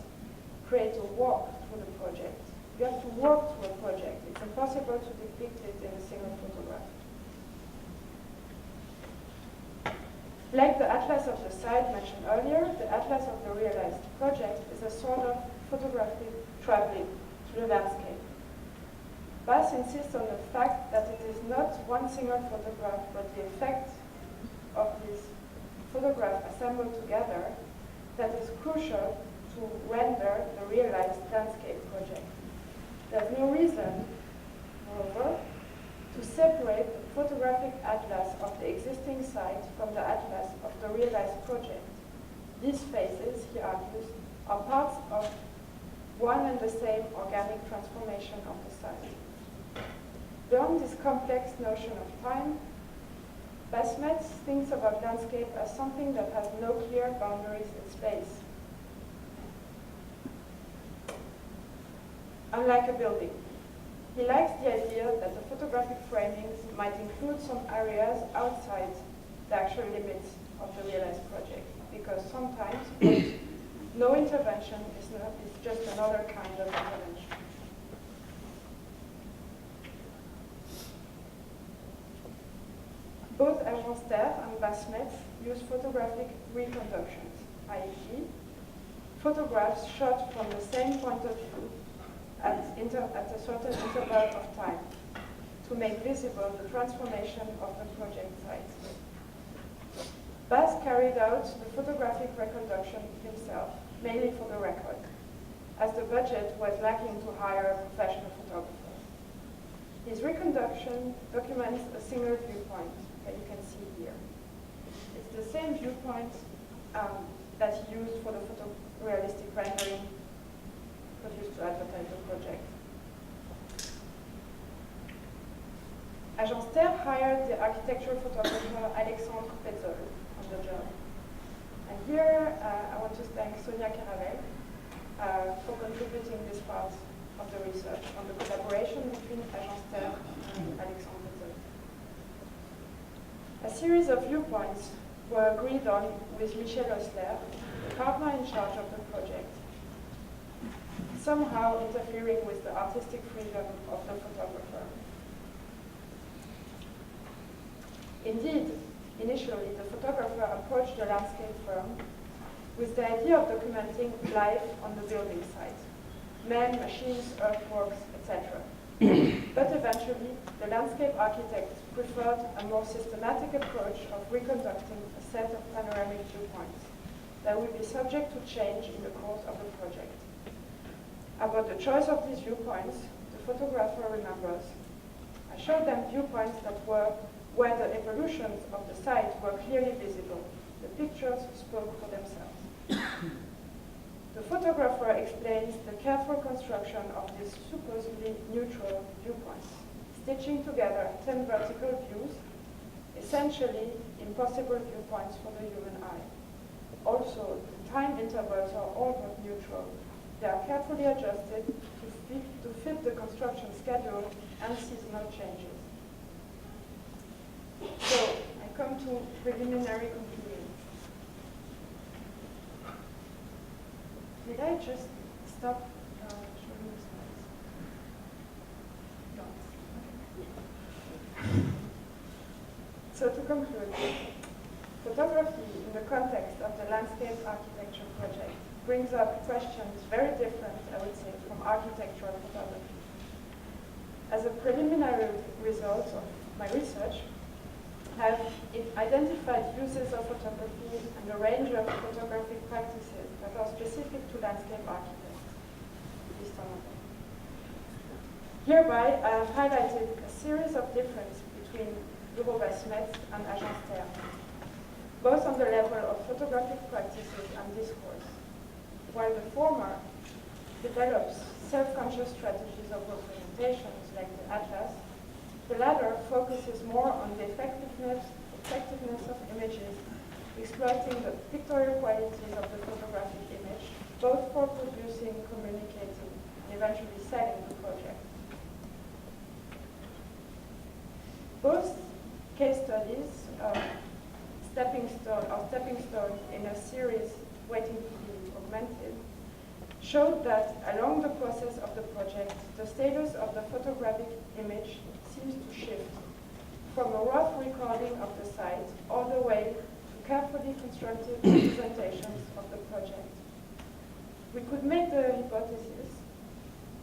create a walk through the project. You have to walk through a project. It's impossible to depict it in a single photograph. Like the atlas of the site mentioned earlier, the atlas of the realized project is a sort of photographic traveling through the landscape. Bass insists on the fact that it is not one single photograph, but the effect of this photograph assembled together that is crucial to render the realized landscape project. There's no reason, moreover, to separate the photographic atlas of the existing site from the atlas of the realized project. These phases, he argues, are parts of one and the same organic transformation of the site. Beyond this complex notion of time, Smets thinks about landscape as something that has no clear boundaries in space. Unlike a building, he likes the idea that the photographic framings might include some areas outside the actual limits of the realized project, because sometimes no intervention is just another kind of intervention. Both Agence and Smets use photographic reconductions, i.e., photographs shot from the same point of view at a certain interval of time to make visible the transformation of the project site. Bass carried out the photographic reconduction himself, mainly for the record, as the budget was lacking to hire a professional photographer. His reconduction documents a single viewpoint that you can see here. It's the same viewpoint that he used for the photorealistic rendering produced to advertise the project. Agence hired the architectural photographer Alexandre Petzold on the job. And here I want to thank Sonia Caravel for contributing this part of the research on the collaboration between Agence and Alexandre Petzold. A series of viewpoints were agreed on with Michel Osler, the partner in charge of the project, somehow interfering with the artistic freedom of the photographer. Indeed, initially, the photographer approached the landscape firm with the idea of documenting life on the building site, men, machines, earthworks, etc. But eventually, the landscape architect preferred a more systematic approach of reconducting a set of panoramic viewpoints that would be subject to change in the course of the project. About the choice of these viewpoints, the photographer remembers, I showed them viewpoints that were where the evolutions of the site were clearly visible. The pictures spoke for themselves. The photographer explains the careful construction of these supposedly neutral viewpoints, stitching together 10 vertical views, essentially impossible viewpoints for the human eye. Also, the time intervals are all but neutral. They are carefully adjusted to fit the construction schedule and seasonal changes. So, I come to preliminary conclusion. Did I just stop showing the slides? No. Okay. So to conclude, photography in the context of the landscape architecture project brings up questions very different, I would say, from architectural photography. As a preliminary result of my research, I have identified uses of photography and a range of photographic practices that are specific to landscape architects. These some of them. Hereby, I have highlighted a series of differences between Bureau Smets and Agence, both on the level of photographic practices and discourse, while the former develops self-conscious strategies of representations like the atlas, the latter focuses more on the effectiveness of images, exploiting the pictorial qualities of the photographic image, both for producing, communicating, and eventually selling the project. Both case studies stepping stones in a series waiting to be augmented, showed that along the process of the project, the status of the photographic image seems to shift from a rough recording of the site all the way to carefully constructed representations of the project. We could make the hypothesis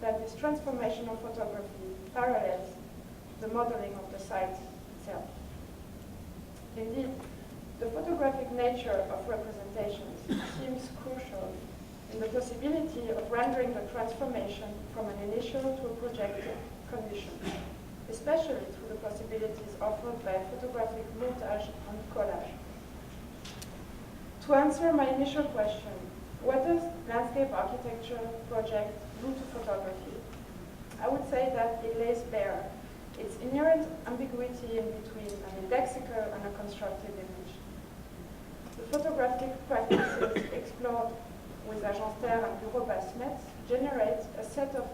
that this transformational photography parallels the modeling of the site itself. Indeed, the photographic nature of representations seems crucial in the possibility of rendering the transformation from an initial to a projected condition, especially through the possibilities offered by photographic montage and collage. To answer my initial question, what does landscape architecture project do to photography? I would say that it lays bare its inherent ambiguity in between an indexical and a constructed image. The photographic practices explored with Agence and Smets generate a set of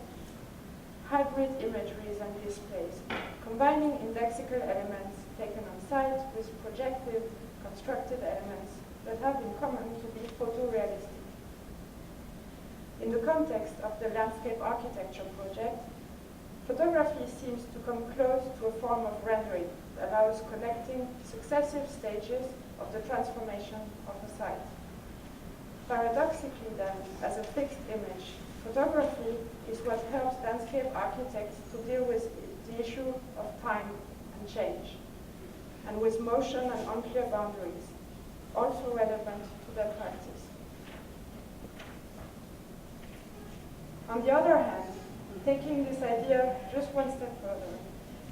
hybrid imageries and displays, combining indexical elements taken on site with projected, constructed elements that have in common to be photorealistic. In the context of the landscape architecture project, photography seems to come close to a form of rendering that allows connecting successive stages of the transformation of a site. Paradoxically then, as a fixed image, photography is what helps landscape architects to deal with the issue of time and change, and with motion and unclear boundaries, also relevant to their practice. On the other hand, taking this idea just one step further,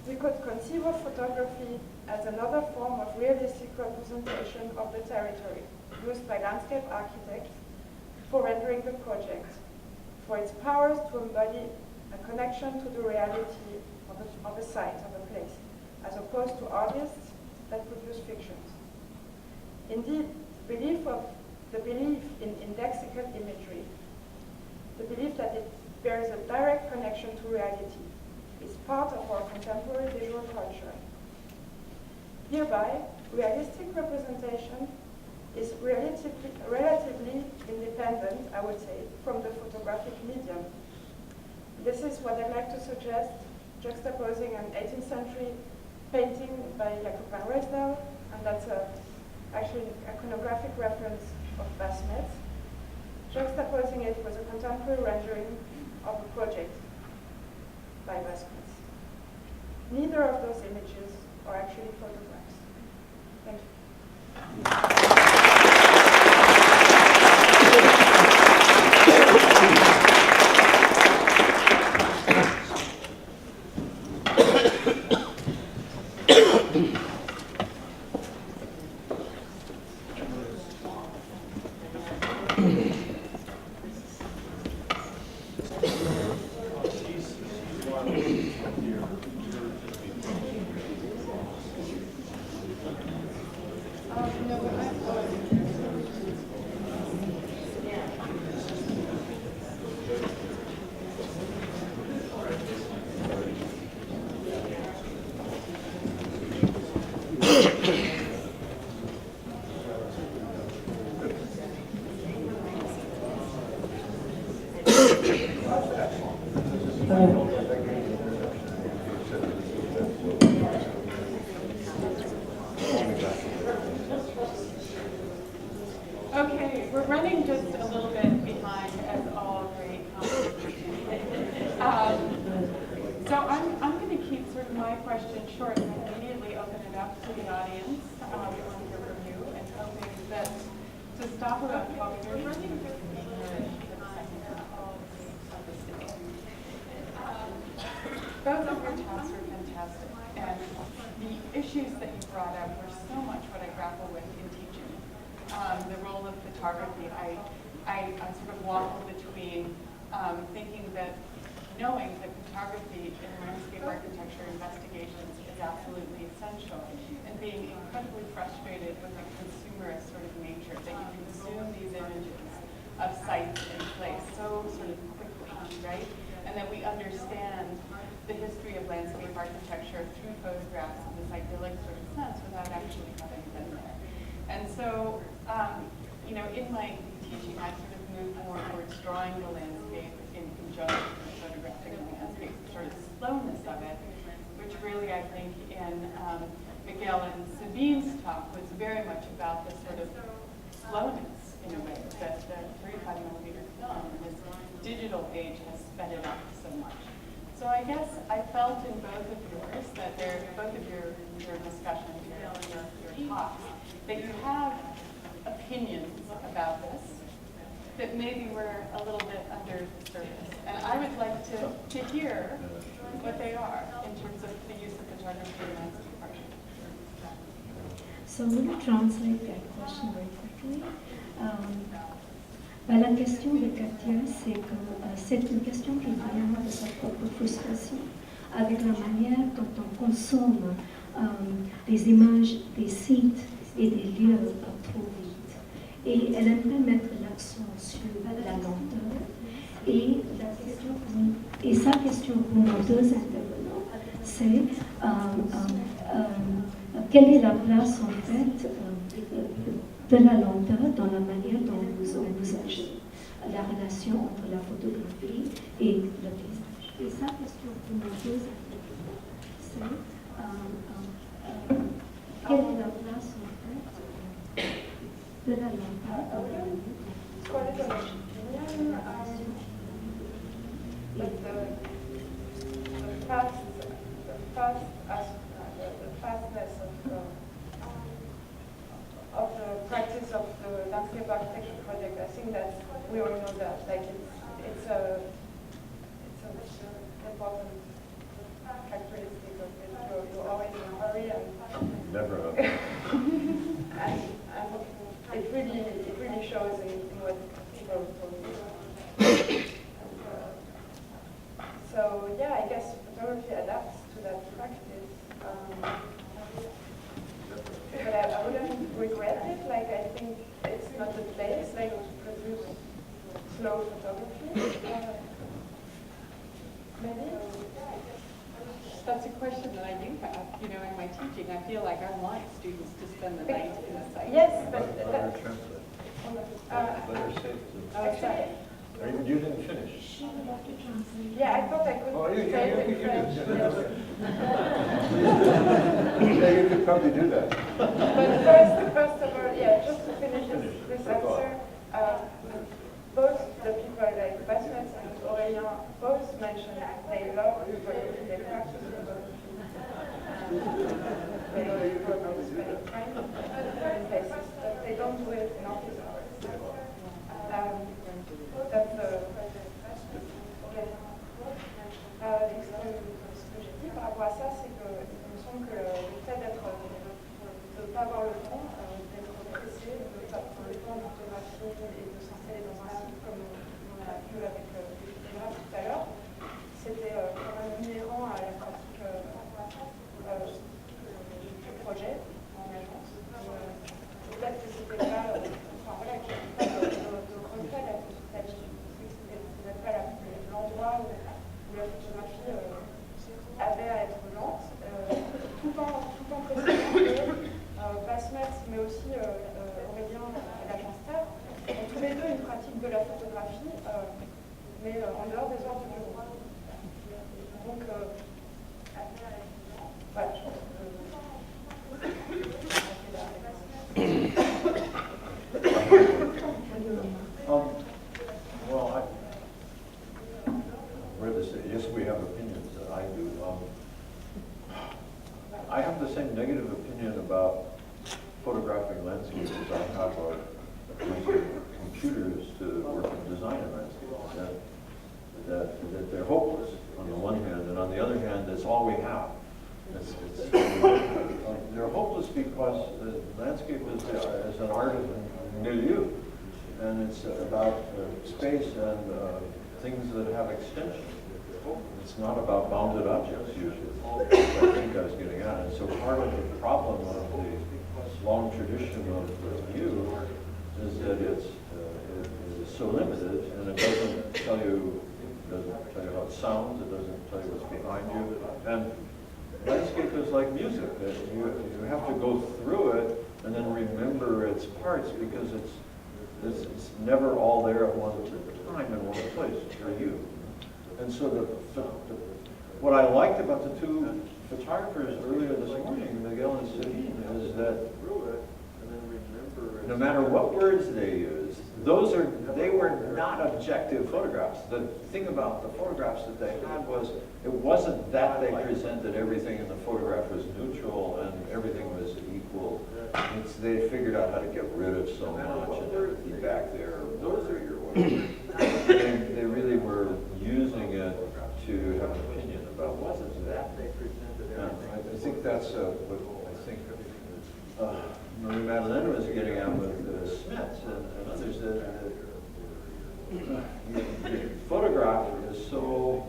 we could conceive of photography as another form of realistic representation of the territory used by landscape architects for rendering the project, for its powers to embody a connection to the reality of a site, of a place, as opposed to artists that produce fictions. Indeed, the belief in indexical imagery, the belief that it bears a direct connection to reality, is part of our contemporary visual culture. Hereby, realistic representation is relatively independent, I would say, from the photographic medium. This is what I'd like to suggest, juxtaposing an 18th century painting by Jacob van Ruysdael, and that's actually an iconographic reference of Smets, juxtaposing it with a contemporary rendering of a project by Smets. Neither of those images are actually photographs. Thank you. Okay, we're running just a little bit behind, as all great conversations. So I'm going to keep sort of my question short and immediately open it up to the audience. We want to hear from you, and hoping that to stop about 12 years running for the second half of the city. Both of your talks were fantastic, and the issues that you brought up were so much what I grapple with in teaching. The role photography, I sort of waffle between thinking that knowing that photography in landscape architecture investigations is absolutely essential, and being incredibly frustrated with the consumerist sort of nature that you consume these images of sites in place so sort of quickly, right? And that we understand the history of landscape architecture through photographs in this idyllic sort of sense without actually having been there. And so, you know, in my teaching, I sort of moved more towards drawing the landscape in conjunction with photographing the landscape, the sort of slowness of it, which really, I think, in Miguel and Sabine's talk was very much about this sort of slowness, in a way, that the 35mm film in this digital age has sped it up so much. So I guess I felt in both of yours, that both of your discussions, your talks, that you have opinions about this that maybe were a little bit under the surface. And I would like to hear what they are in terms of the use of photography in landscape architecture. So I'm going to translate that question very quickly. La question de Katia, c'est que c'est une question qui est vraiment de sa propre frustration avec la manière dont on consomme des images, des sites et des lieux trop vite. Et elle aimerait mettre l'accent sur la lenteur. Et sa question pour nos deux intervenants, c'est quelle est la place en fait de la lenteur dans la manière dont vous envisagez la relation entre la photographie et le paysage. Et sa question pour nos deux intervenants, c'est quelle est la place en fait de la lenteur dans la manière the fastness of the practice of the landscape architecture project. I think that we all know that. Like it's an important characteristic of it. You're always in a hurry and Never. and it really shows in what people told me. So yeah, I guess photography adapts to that practice. But I wouldn't regret it. Like, I think it's not the place like to produce slow photography. Maybe. That's a question that I do have. You know, in my teaching, I feel like I want students to spend the night in the site. Yes, but Better safe actually, You didn't finish. yeah, I thought I could say it in French. Yeah, you could probably do that. But first of all, yeah, just to finish this answer, both the people like Smets and Aurélien both mentioned they love photography, they practice photography. They love spending time in places, but they don't do it in office hours. That's ce que j'ai dit par rapport à ça, c'est qu'il me semble que le fait de ne pas avoir le temps, d'être pressé, de ne pas prendre le temps de photographier et de s'installer dans un site comme on a vu avec les photographes tout à l'heure, c'était quand même inhérent à la pratique du projet en agence. Peut-être que c'était pas, enfin voilà, qu'il n'y avait pas de regret là-dessus. C'était pas l'endroit où la photographie avait à être lente, tout en précisant que Smets, mais aussi Aurélien et l'agence Deere ont tous les deux une pratique de la photographie, mais en dehors des heures du bureau. Donc, voilà, je pense Well, yes, we have opinions that I do. I have the same negative opinion about photographing landscapes as I have of using computers to work in design of landscapes. That they're hopeless on the one hand, and on the other hand, that's all we have. They're hopeless because the landscape is an art of milieu. and it's about space and things that have extension. It's not about bounded objects usually. That's what I think I was getting at. And so part of the problem of the long tradition of the view is that it is so limited, and it doesn't tell you how it sounds, it doesn't tell you what's behind you. And landscape is like music. You have to go through it and then remember its parts, because it's never all there at one time in one place for you. And so what I liked about the two photographers earlier this morning, Miguel and Sabine, is that no matter what words they use, they were not objective photographs. The thing about the photographs that they had was, it wasn't that they presented everything in the photograph was neutral and everything was equal. They figured out how to get rid of so much and be back there, blurry or whatever. They really were using it to have an opinion about what was that they presented. I think that's what I think Marie-Madeleine was getting at with Smets and others, that the photograph is so,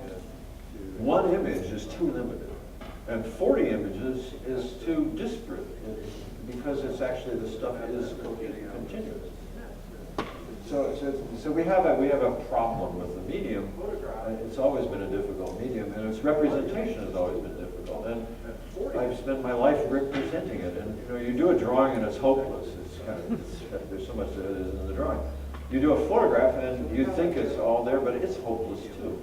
one image is too limited, and 40 images is too disparate, because it's actually, the stuff is continuous. So we have a problem with the medium. It's always been a difficult medium, and its representation has always been difficult. And I've spent my life representing it. And you do a drawing and it's hopeless. There's so much that is in the drawing. You do a photograph and you think it's all there, but it's hopeless too.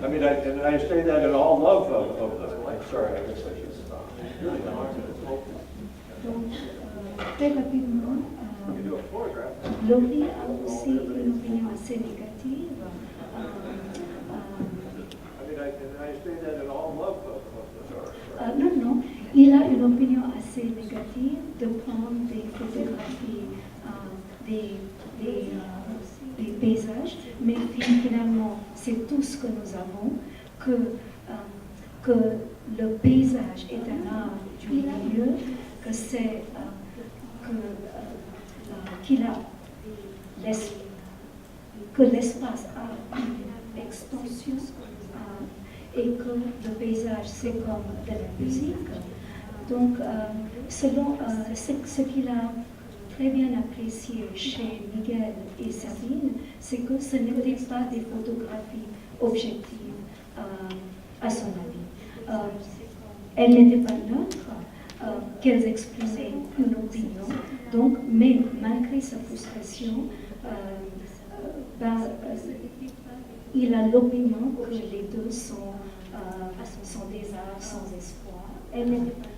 I mean, I say that in all love of the. I'm sorry, I guess I should stop. Très rapidement, Laurie a aussi une opinion assez négative. Non, il a une opinion assez négative de prendre des photographies des paysages, mais finalement, c'est tout ce que nous avons, que le paysage est un art du milieu, que c'est que l'espace a une extension et que le paysage c'est comme de la musique. Donc, selon ce qu'il a très bien apprécié chez Miguel et Sabine, c'est que ce n'étaient pas des photographies objectives à son avis. Elles n'étaient pas neutres. Qu'elles exprimaient une opinion. Donc, mais malgré sa frustration, il a l'opinion que les deux sont des arts sans espoir. Elle n'était pas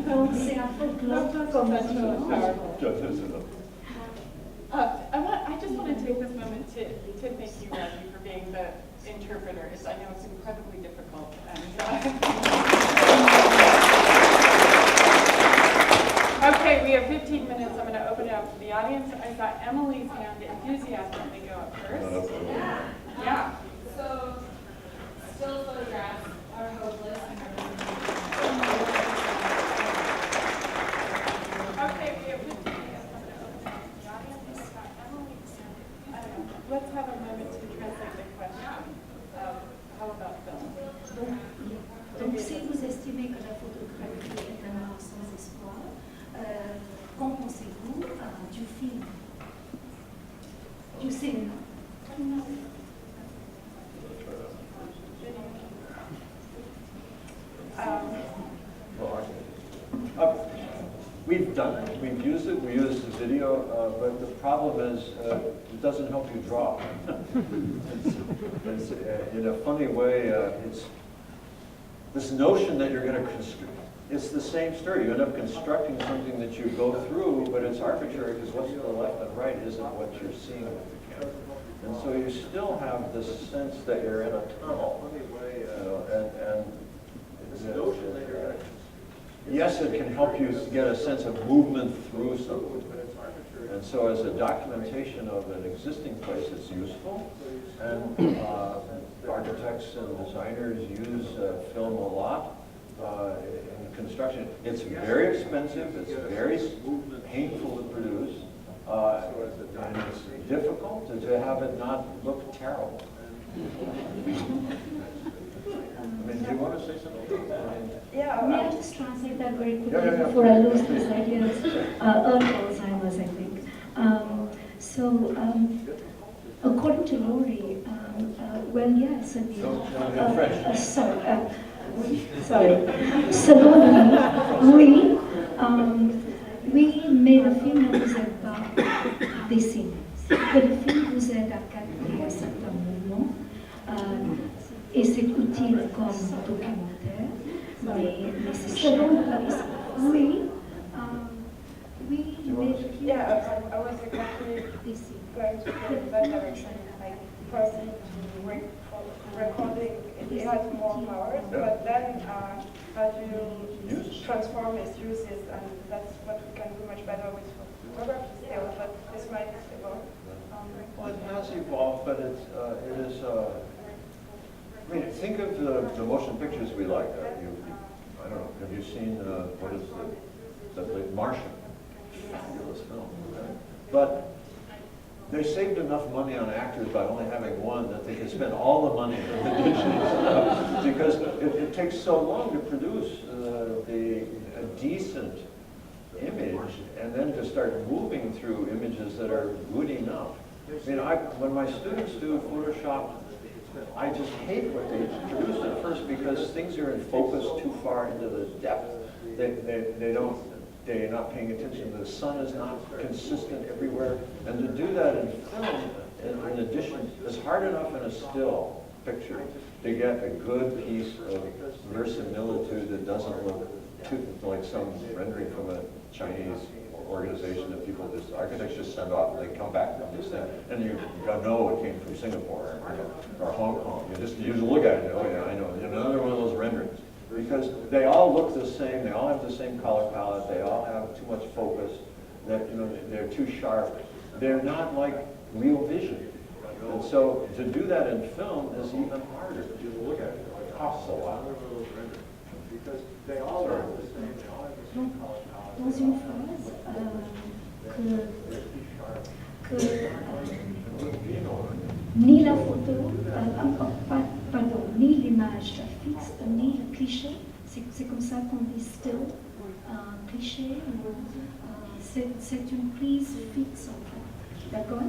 donc c'est un folklore comme I just want to take this moment to thank you, Reggie, for being the interpreters. I know it's incredibly difficult. Okay, we have 15 minutes. I'm going to open it up to the audience. I saw Emily's hand enthusiastically go up first. Yeah. So, still photographs are hopeless. Okay, we have 15 minutes. I'm going to open it up to the audience. I saw Emily's hand. Let's have a moment to translate the question. How about film? Donc, si vous estimez que la photographie est un art sans espoir, qu'en pensez-vous du film, du cinéma? We've done it, we've used it, we use the video, but the problem is it doesn't help you draw. it's in a funny way, it's this notion that you're going to construct. It's the same story. You end up constructing something that you go through, but it's arbitrary because what's to the left and right isn't what you're seeing with the camera. And so you still have this sense that you're in a tunnel. And this notion that you're going to. Yes, it can help you get a sense of movement through something. And so as a documentation of an existing place, it's useful. And architects and designers use film a lot in construction. It's very expensive, it's very painful to produce, and it's difficult to have it not look terrible. I mean, do you want to say something? Yeah. May I just translate that very quickly Yeah. before I lose these ideas? Early Alzheimer's, I think. According to Laurie, well, yes, I mean, sorry. Selon lui, oui, mais le film ne vous aide pas à dessiner. Que le film vous aide à capter un certain mouvement, et c'est utile comme documentaire, mais c'est selon oui, oui, mais Yeah, I was exactly going to go in that direction. Like, first recording, it has more powers, but then how do you transform its uses, and that's what we can do much better with photography still, but this might evolve. Well, it has evolved, but it is. I mean, think of the motion pictures we like. I don't know. Have you seen what is the Martian? Fabulous film, right? But they saved enough money on actors by only having one that they could spend all the money on the stuff, because it takes so long to produce a decent image, and then to start moving through images that are good enough. I mean, when my students do Photoshop, I just hate what they produce at first, because things are in focus too far into the depth. They're not paying attention. The sun is not consistent everywhere. And to do that in film, in addition, is hard enough in a still picture to get a good piece of verisimilitude that doesn't look too like some rendering from a Chinese organization that architects just send off and they come back from this thing, and you know it came from Singapore or Hong Kong. You just look at it and oh yeah, I know. Another one of those renderings. Because they all look the same, they all have the same color palette, they all have too much focus, they're too sharp. They're not like real vision. And so to do that in film is even harder. You look at it, it costs a lot. Because they all look the same, they all have the same color palette. Dans une phrase, ni la photo, pardon, ni l'image fixe, ni le cliché, c'est comme ça qu'on dit still, cliché, c'est une prise fixe en fait, d'accord?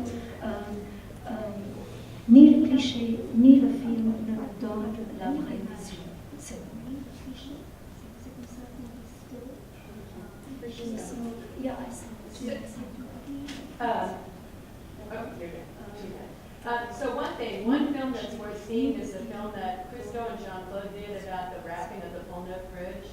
Ni le cliché, ni le film ne donne la vraie vision. C'est ni le cliché, c'est comme ça qu'on dit still. So, yeah, I see. So one film that's worth seeing is the film that Christo and Jean-Claude did about the wrapping of the Pont-Neuf Bridge,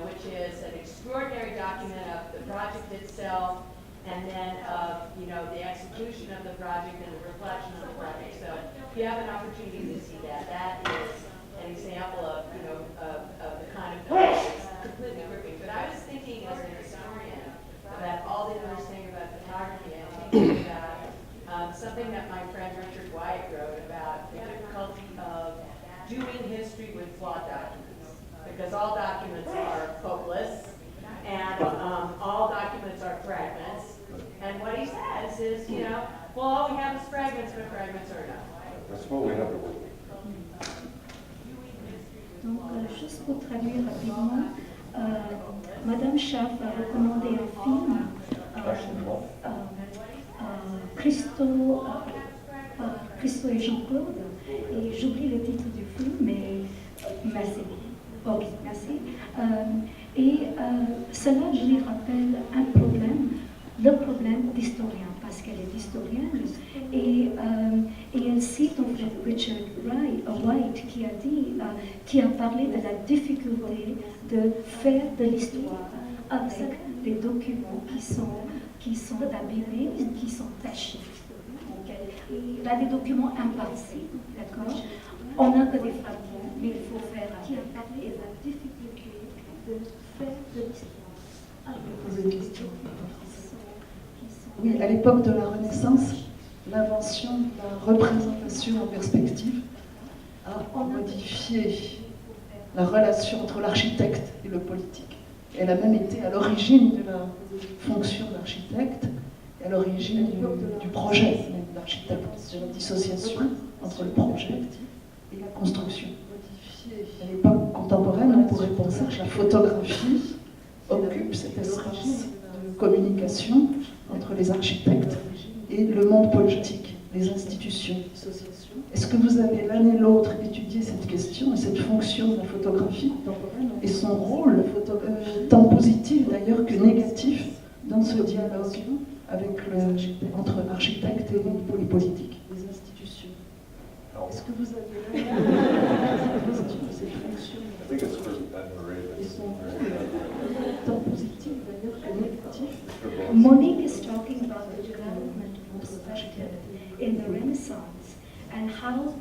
which is an extraordinary document of the project itself, and then of, the execution of the project and the reflection of the project. So if you have an opportunity to see that, that is an example of, of the kind of film that's completely gripping. But I was thinking as an historian about all that you were saying about photography, and thinking about something that my friend Richard White wrote about the difficulty of doing history with flawed documents, because all documents are hopeless, and all documents are fragments. And what he says is, well, all we have is fragments, but fragments are enough. That's what we have to work with. Donc, juste pour traduire rapidement, Madame Schaff a recommandé un film, Christo et Jean-Claude, et j'oublie le titre du film, mais merci. Ok, merci. Cela lui rappelle un problème, le problème d'historien, parce qu'elle est historienne, et elle cite en fait Richard White qui a parlé de la difficulté de faire de l'histoire avec des documents qui sont abîmés, qui sont tachés. Il a des documents impartis, d'accord? On n'a que des fragments, mais il faut faire qui a parlé de la difficulté de faire de l'histoire avec des documents qui sont Oui, à l'époque de la Renaissance, l'invention de la représentation en perspective a modifié la relation entre l'architecte et le politique. Elle a même été à l'origine de la fonction d'architecte, et à l'origine du projet d'architecte, de la dissociation entre le projet et la construction. À l'époque contemporaine, on pourrait penser que la photographie occupe cet espace de communication entre les architectes et le monde politique, les institutions. Est-ce que vous avez l'un et l'autre étudié cette question et cette fonction de la photographie et son rôle, tant positif d'ailleurs que négatif, dans ce dialogue entre l'architecte et les politiques, les institutions? Est-ce que vous avez l'un et l'autre étudié cette fonction et son rôle, tant positif d'ailleurs que négatif? Monique is talking about the development of perspective in the Renaissance and how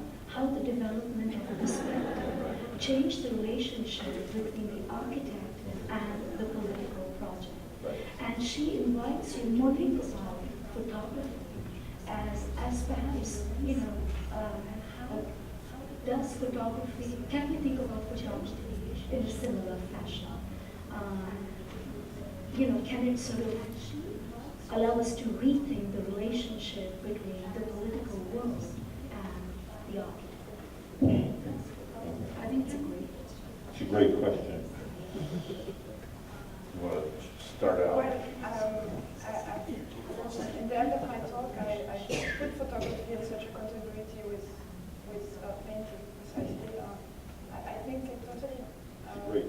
the development of perspective changed the relationship between the architect and the political project. And she invites you, Monique, about photography as perhaps, how does photography, can we think about photography in a similar fashion? Can it sort of allow us to rethink the relationship between the political world and the architect? I think it's a great question. You want to start out? Well, in the end of my talk, I put photography in such a continuity with painting, precisely. I think it totally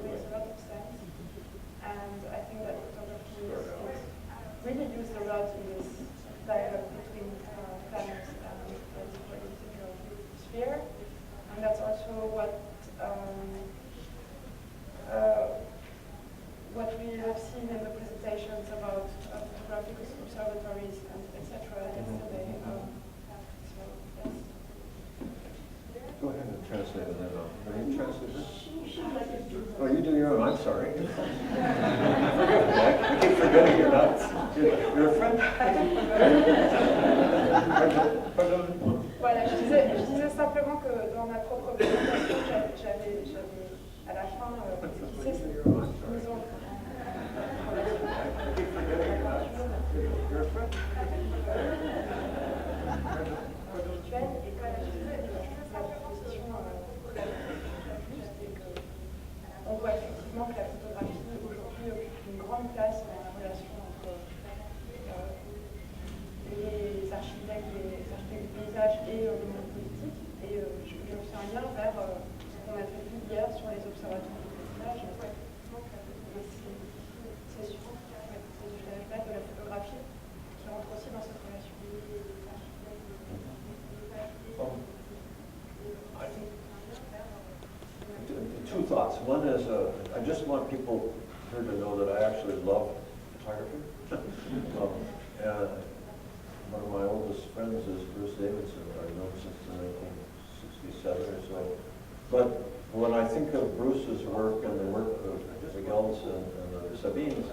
makes a lot of sense, and I think that photography is really used a lot in this dialogue between planners and the political sphere, and that's also what we have seen in the presentations about photographic observatories and etc. yesterday. So yes. Go ahead and translate it then. Are you translating? Oh, you do your own. I'm sorry. I keep forgetting you're not. You're a friend. Voilà, je disais simplement que dans ma propre présentation, j'avais à la fin esquissé cette mise en on voit effectivement que la photographie aujourd'hui occupe une grande place dans la relation entre les architectes du paysage et le monde politique. Et je fais un lien vers ce qu'on a vu hier sur les observatoires du paysage. C'est ce usage-là de la photographie qui rentre aussi dans cette relation. Two thoughts. One is, I just want people here to know that I actually love photography. And one of my oldest friends is Bruce Davidson. I've known since 1967 or so. But when I think of Bruce's work and the work of Miguel's and the Sabines,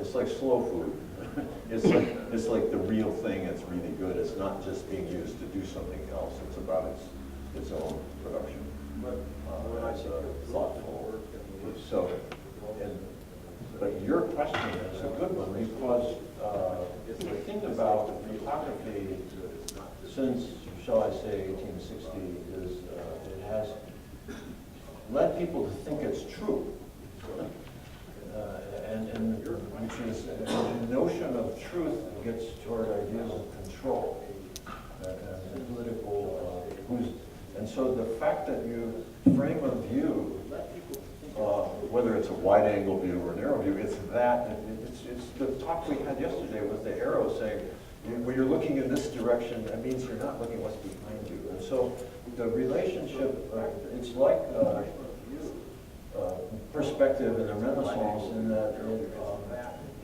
it's like slow food. It's like the real thing. It's really good. It's not just being used to do something else. It's about its own production. It's thoughtful. So, but your question is a good one because the thing about photography since, shall I say, 1860 is it has led people to think it's true. And which is the notion of truth gets toward ideas of control and political and so the fact that you frame a view, whether it's a wide-angle view or a narrow view, it's the talk we had yesterday with the arrow saying, when you're looking in this direction, that means you're not looking what's behind you. And so the relationship, it's like perspective in the Renaissance in that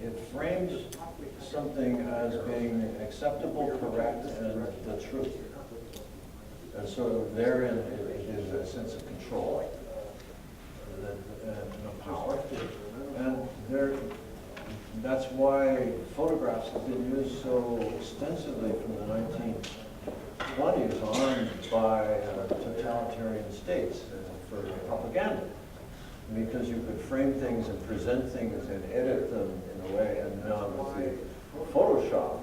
it frames something as being acceptable, correct, and the truth. And so therein it is a sense of control and power. And that's why photographs have been used so extensively from the 1920s on by totalitarian states for propaganda. propaganda. Because you could frame things and present things and edit them in a way, and now with the Photoshop,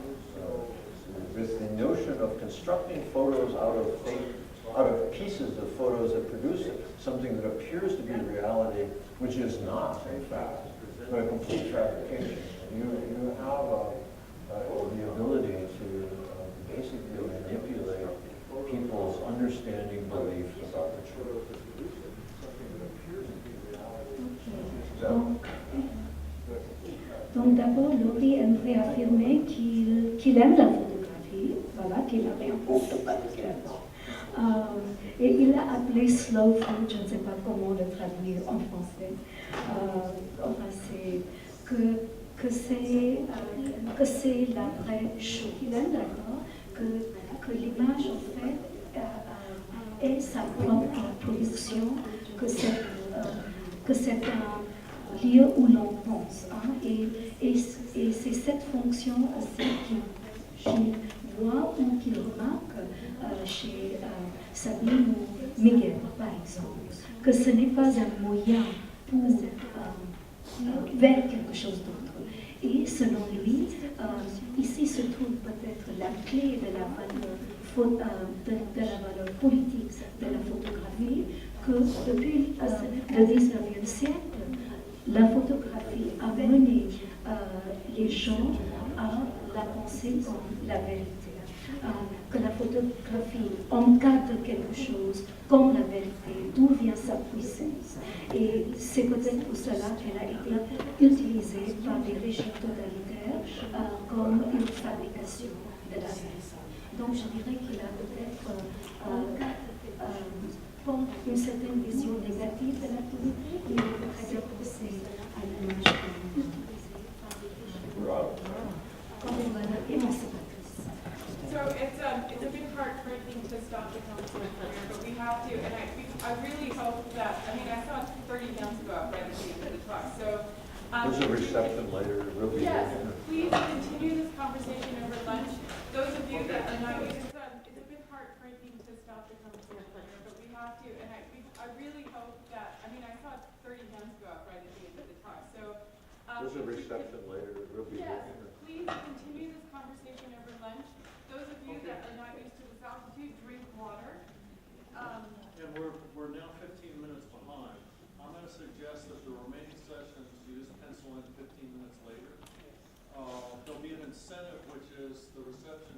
with the notion of constructing photos out of pieces of photos that produce something that appears to be reality, which is not, in fact, but a complete fabrication. You have the ability to basically manipulate people's understanding, beliefs about the truth. Donc d'abord, Laurie aimerait affirmer qu'il aime la photographie, voilà, qu'il avait un photographe. Et il l'a appelé slow food, je ne sais pas comment le traduire en français. Enfin, c'est que c'est la vraie chose. Il aime d'abord que l'image, en fait, est sa propre production, que c'est un lieu où l'on pense. Hein, et c'est cette fonction aussi qu'il voit ou qu'il remarque chez Sabine ou Miguel, par exemple, que ce n'est pas un moyen pour vers quelque chose d'autre. Et selon lui, ici se trouve peut-être la clé de la valeur politique de la photographie, que depuis le 19e siècle, la photographie a mené les gens à la penser comme la vérité. Que la photographie encadre quelque chose comme la vérité, d'où vient sa puissance. Et c'est peut-être pour cela qu'elle a été utilisée par les régimes totalitaires comme une fabrication de la vérité. Donc je dirais qu'il a peut-être une certaine vision négative de la politique, mais il peut très bien penser à l'image comme une valeur émancipatrice. So it's a bit heartbreaking to stop the council here, but we have to, and I really hope that, I mean, I saw 30 hands go up right at the end of the talk, so. There's a reception later, we'll be Yes, here. please continue this conversation over lunch. Those of you that are not used to it's a bit heartbreaking to stop the council here, but we have to, and I really hope that, I mean, I saw 30 hands go up right at the end of the talk, so. There's a reception later, we'll be Yes, here. please continue this conversation over lunch. Those of you that are not used to this altitude, drink water. And we're now 15 minutes behind. I'm going to suggest that the remaining sessions you just pencil in 15 minutes later. There'll be an incentive, which is the reception